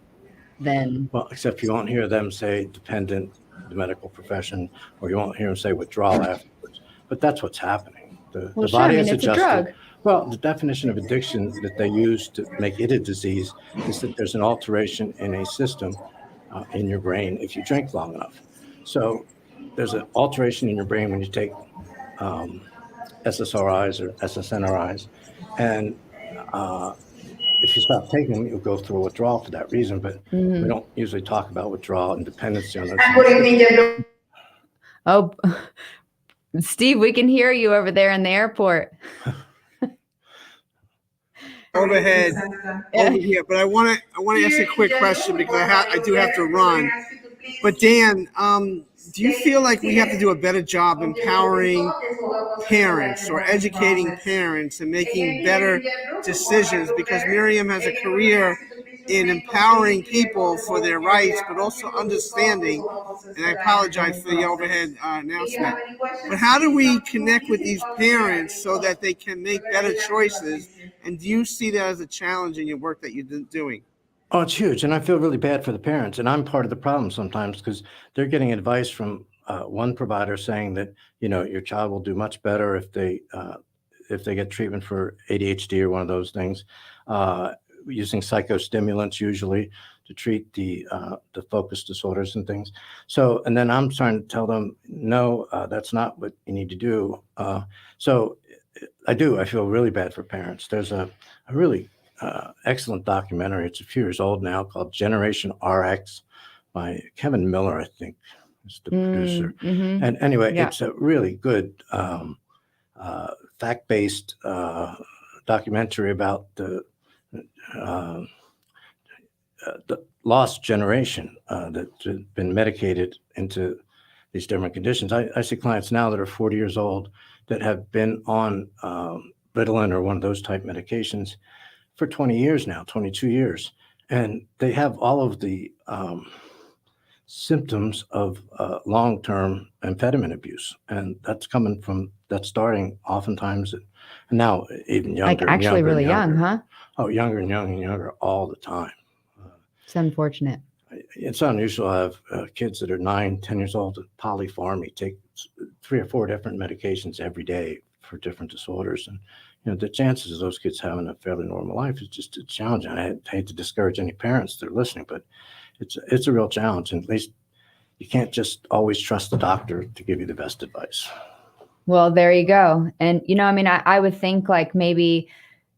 then. Well, except you won't hear them say dependent, the medical profession, or you won't hear them say withdrawal afterwards. But that's what's happening. The body has it's adjusted. a drug. Well, the definition of addiction that they use to make it a disease is that there's an alteration in a system in your brain if you drink long enough. So there's an alteration in your brain when you take SSRIs or SSNRIs, and if you stop taking them, you'll go through a withdrawal for that reason. But we don't usually talk about withdrawal and dependency on those. Oh, Steve, we can hear you over there in the airport. Overhead over here, but I want to ask a quick question because I do have to run. But Dan, do you feel like we have to do a better job empowering parents or educating parents and making better decisions? Because Miriam has a career in empowering people for their rights, but also understanding, and I apologize for the overhead announcement, but how do we connect with these parents so that they can make better choices? And do you see that as a challenge in your work that you're doing? Oh, it's huge. And I feel really bad for the parents. And I'm part of the problem sometimes because they're getting advice from one provider saying that, your child will do much better if they get treatment for ADHD or one of those things, using psychostimulants usually to treat the focus disorders and things. So, and then I'm trying to tell them, no, that's not what you need to do. So I feel really bad for parents. There's a really excellent documentary. It's a few years old now called Generation RX by Kevin Miller, I think is the producer. Mm-hmm. And anyway, Yeah. it's a really good fact-based documentary about the lost generation that's been medicated into these different conditions. I see clients now that are 40 years old that have been on Ritalin or one of those type medications for 20 years now, 22 years. And they have all of the symptoms of long-term amphetamine abuse. And that's starting oftentimes, and now even younger. Like actually and really younger. young, huh? Oh, younger and younger and younger all the time. It's unfortunate. It's unusual. I have kids that are 9, 10 years old at polypharmacy, take 3 or 4 different medications every day for different disorders. And, the chances of those kids having a fairly normal life is just a challenge. And I hate to discourage any parents that are listening, but it's a real challenge. And at least you can't just always trust the doctor to give you the best advice. Well, there you go. And, I would think like maybe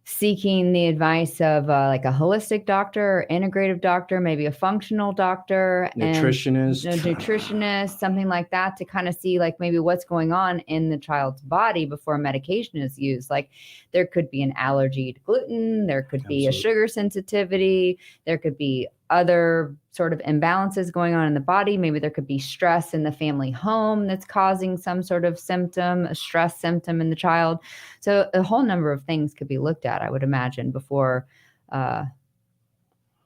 seeking the advice of like a holistic doctor or integrative doctor, maybe a functional doctor, nutritionist, and a nutritionist, something like that, to kind of see like maybe what's going on in the child's body before medication is used. Like there could be an allergy to gluten, there could be a sugar sensitivity, there could be other sort of imbalances going on in the body. Maybe there could be stress in the family home that's causing some sort of symptom, a stress symptom in the child. So a whole number of things could be looked at, I would imagine, before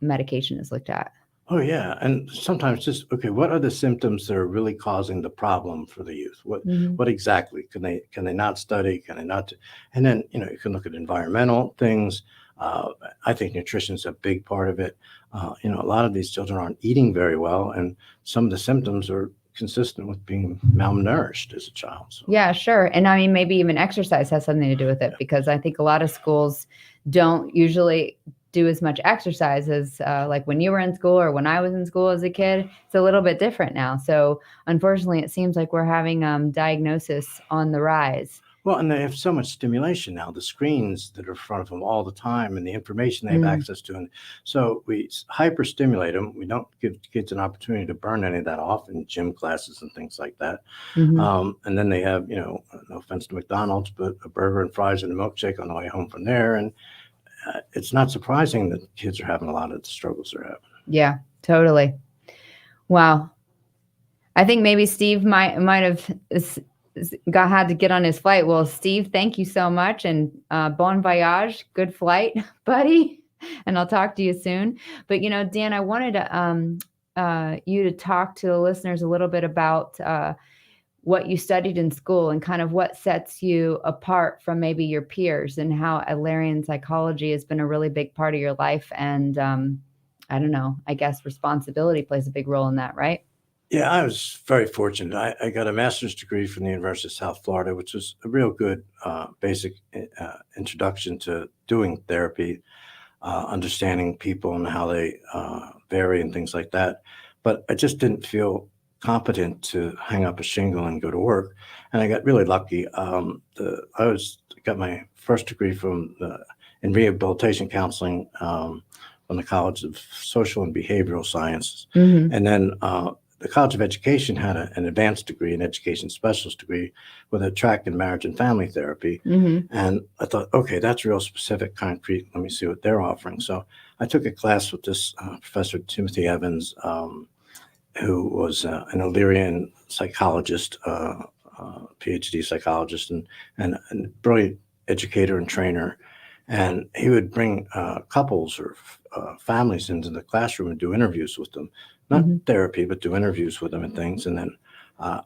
medication is looked at. Oh, yeah. And sometimes just, okay, what are the symptoms that are really causing the problem for the youth? What exactly? Can they not study? Can they not? And then, you can look at environmental things. I think nutrition is a big part of it. A lot of these children aren't eating very well, and some of the symptoms are consistent with being malnourished as a child. So. Yeah, sure. And maybe even exercise has something to do with it, because I think a lot of schools don't usually do as much exercise as like when you were in school or when I was in school as a kid. It's a little bit different now. So unfortunately, it seems like we're having diagnosis on the rise. Well, and they have so much stimulation now, the screens that are in front of them all the time and the information they have access to. And so we hyper-stimulate them. We don't give kids an opportunity to burn any of that off in gym classes and things like that. And then they have, no offense to McDonald's, but a burger and fries and a milkshake on the way home from there. And it's not surprising that kids are having a lot of the struggles they're having. Yeah, totally. Wow. I think maybe Steve might have had to get on his flight. Well, Steve, thank you so much, and bon voyage, good flight, buddy. And I'll talk to you soon. But Dan, I wanted you to talk to the listeners a little bit about what you studied in school and kind of what sets you apart from maybe your peers, and how Adlerian psychology has been a really big part of your life. And I don't know, I guess responsibility plays a big role in that, right? Yeah, I was very fortunate. I got a master's degree from the University of South Florida, which was a real good basic introduction to doing therapy, understanding people and how they vary and things like that. But I just didn't feel competent to hang up a shingle and go to work. And I got really lucky. I got my first degree in rehabilitation counseling from the College of Social and Behavioral Sciences. And then the College of Education had an advanced degree, an education specialist degree with a track in marriage and family therapy. And I thought, okay, that's real specific, concrete. Let me see what they're offering. So I took a class with this Professor Timothy Evans, who was an Adlerian psychologist, PhD psychologist, and a brilliant educator and trainer. And he would bring couples or families into the classroom and do interviews with them. Not therapy, but do interviews with them and things. And then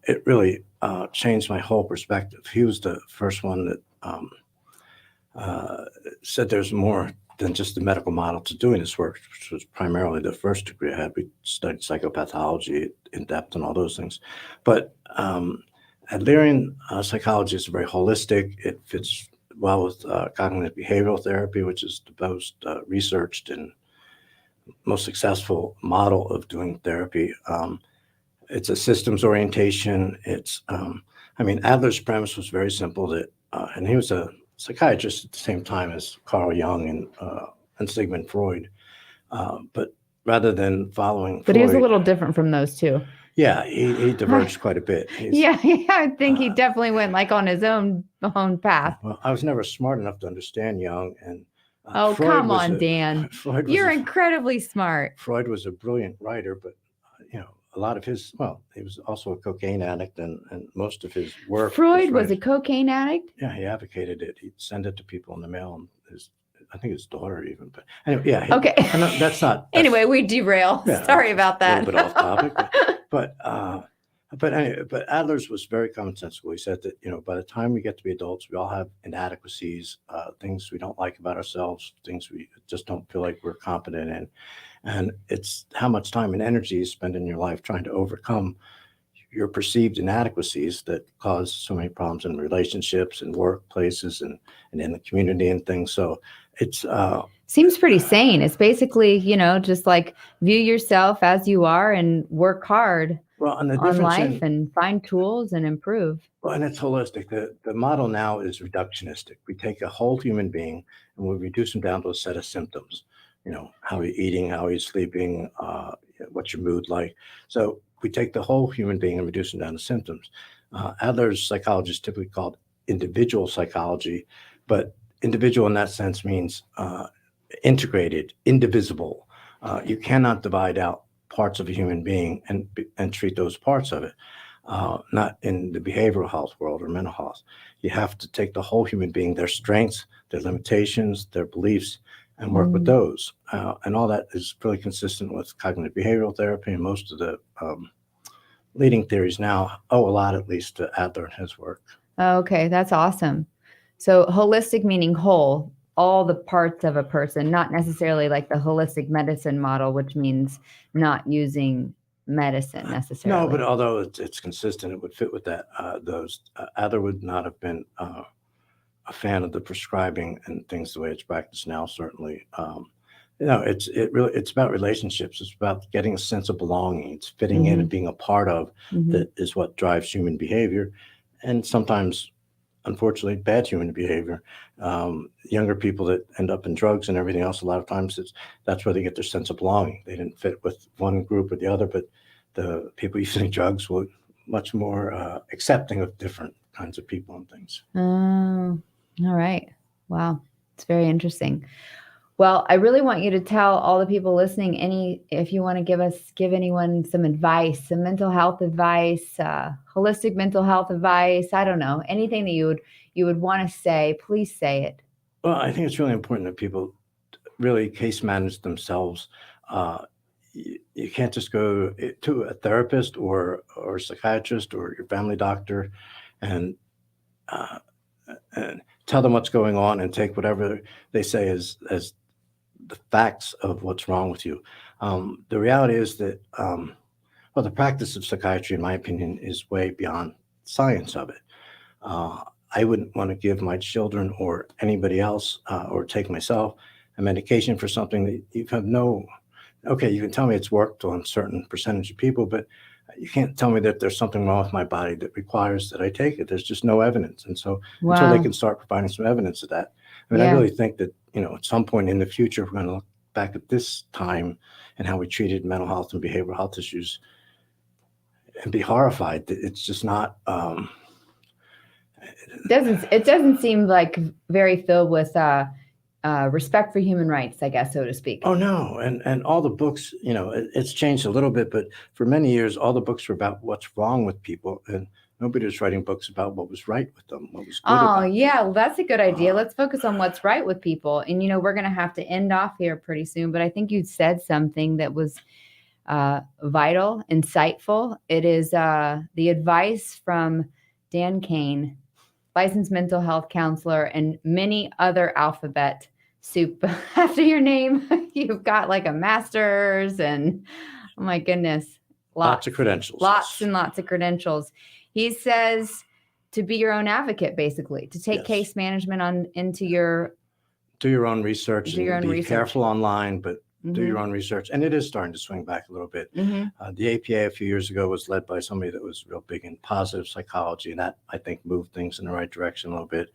it really changed my whole perspective. He was the first one that said there's more than just the medical model to doing this work, which was primarily the first degree I had. We studied psychopathology in depth and all those things. But Adlerian psychology is very holistic. It fits well with cognitive behavioral therapy, which is the most researched and most successful model of doing therapy. It's a systems orientation. Adler's premise was very simple, that, and he was a psychiatrist at the same time as Carl Jung and Sigmund Freud. But rather than following But Freud, he was a little different from those two. Yeah, he diverged quite a bit. Yeah, I think he definitely went like on his own path. Well, I was never smart enough to understand Jung, and oh, Freud come was on, Dan. You're incredibly smart. Freud was a brilliant writer, but a lot of his, he was also a cocaine addict, and most of his work. Freud was a cocaine addict? Yeah, he advocated it. He'd send it to people in the mail, and his I think his daughter even. But anyway, yeah. Okay. That's not. Anyway, we derail. Yeah, Sorry about that. A little bit off topic, but anyway, but Adler's was very commonsensical. He said that, by the time we get to be adults, we all have inadequacies, things we don't like about ourselves, things we just don't feel like we're competent in. And it's how much time and energy you spend in your life trying to overcome your perceived inadequacies that cause so many problems in relationships and workplaces and in the community and things. So it's seems pretty sane. It's basically, just like view yourself as you are and work hard and the on difference life and find tools and improve. Well, and it's holistic. The model now is reductionistic. We take a whole human being and we reduce him down to a set of symptoms. How you're eating, how you're sleeping, what's your mood like. So we take the whole human being and reduce them down to symptoms. Adler's psychology is typically called individual psychology, but individual in that sense means integrated, indivisible. You cannot divide out parts of a human being and treat those parts of it, not in the behavioral health world or mental health. You have to take the whole human being, their strengths, their limitations, their beliefs, and work with those. And all that is really consistent with cognitive behavioral therapy, and most of the leading theories now owe a lot, at least, to Adler and his work. Okay, that's awesome. So holistic meaning whole, all the parts of a person, not necessarily like the holistic medicine model, which means not using medicine necessarily. No, but although it's consistent, it would fit with that. Adler would not have been a fan of the prescribing and things the way it's practiced now, certainly. It's about relationships. It's about getting a sense of belonging. It's fitting in and being a part of that is what drives human behavior. And sometimes, unfortunately, bad human behavior. Younger people that end up in drugs and everything else, a lot of times that's where they get their sense of belonging. They didn't fit with one group or the other, but the people using drugs were much more accepting of different kinds of people and things. Oh, all right. Wow. It's very interesting. Well, I really want you to tell all the people listening, if you want to give anyone some advice, some mental health advice, holistic mental health advice. I don't know, anything that you would want to say, please say it. Well, I think it's really important that people really case manage themselves. You can't just go to a therapist or a psychiatrist or your family doctor and tell them what's going on and take whatever they say as the facts of what's wrong with you. The reality is that, the practice of psychiatry, in my opinion, is way beyond science of it. I wouldn't want to give my children or anybody else or take myself a medication for something that you have you can tell me it's worked on a certain percentage of people, but you can't tell me that there's something wrong with my body that requires that I take it. There's just no evidence. And so until they can start providing some evidence of that, I really think that, at some point in the future, we're going to look back at this time and how we treated mental health and behavioral health issues and be horrified that it's just not. It doesn't seem like very filled with respect for human rights, I guess, so to speak. Oh, no. And all the books, it's changed a little bit, but for many years, all the books were about what's wrong with people. And nobody was writing books about what was right with them, what was good about them. Well, that's a good idea. Let's focus on what's right with people. And, we're going to have to end off here pretty soon, but I think you said something that was vital, insightful. It is the advice from Dan Kane, licensed mental health counselor, and many other alphabet soup after your name. You've got like a master's and, oh my goodness, lots of credentials. Lots and lots of credentials. He says to be your own advocate, basically, to take case management into your... Do your own research. Do your own be research. Careful online, but do your own research. And it is starting to swing back a little bit. The APA a few years ago was led by somebody that was real big in positive psychology. And that, I think, moved things in the right direction a little bit.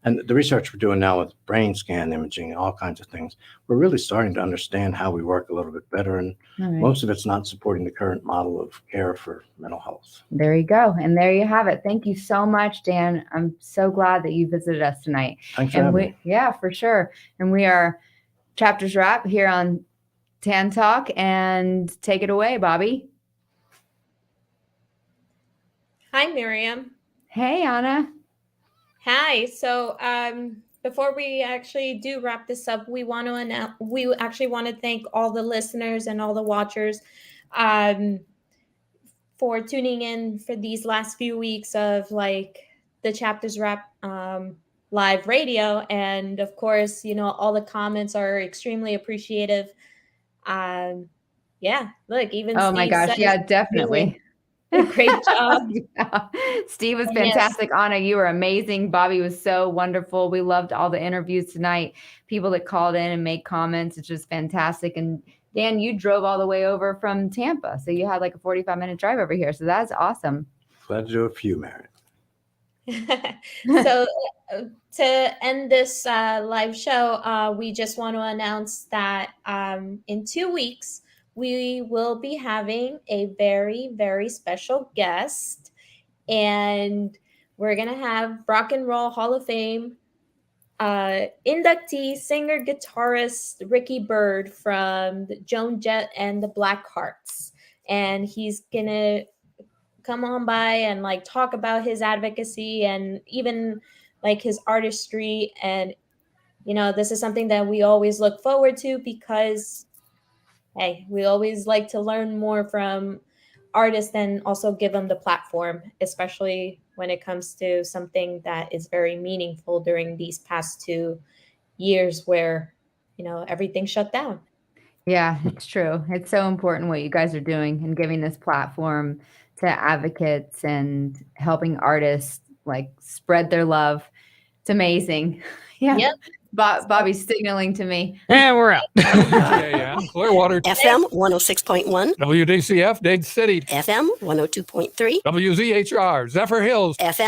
And the research we're doing now with brain scan imaging and all kinds of things, we're really starting to understand how we work a little bit better. And most of it's not supporting the current model of care for mental health. There you go. And there you have it. Thank you so much, Dan. I'm so glad that you visited us tonight. Thanks for having me. Yeah, for sure. And we are Chapters Wrap here on Tan Talk. And take it away, Bobby. Hi, Miriam. Hey, Anna. Hi. So before we actually do wrap this up, we actually want to thank all the listeners and all the watchers for tuning in for these last few weeks of like the Chapters Wrap live radio. And of course, all the comments are extremely appreciative. Yeah, look, even Oh my Steve gosh, said yeah, it's definitely. really great job. Yeah. Steve was Yes. fantastic. Anna, you were amazing. Bobby was so wonderful. We loved all the interviews tonight. People that called in and made comments. It's just fantastic. And Dan, you drove all the way over from Tampa. So you had like a 45-minute drive over here. So that's awesome. Glad to do a few, Mary. So to end this live show, we just want to announce that in 2 weeks, we will be having a very, very special guest. And we're going to have Rock and Roll Hall of Fame inductee, singer, guitarist Ricky Byrd from the Joan Jett and the Blackhearts. And he's going to come on by and like talk about his advocacy and even like his artistry. And this is something that we always look forward to because hey, we always like to learn more from artists and also give them the platform, especially when it comes to something that is very meaningful during these past 2 years where everything shut down. Yeah, it's true. It's so important what you guys are doing and giving this platform to advocates and helping artists like spread their love. It's amazing. Yeah. Yep. Bobby's signaling to me. And we're out. Yeah. Clearwater. FM 106.1. WDCF, Dade City. FM 102.3. WZHR, Zephyr Hills. FM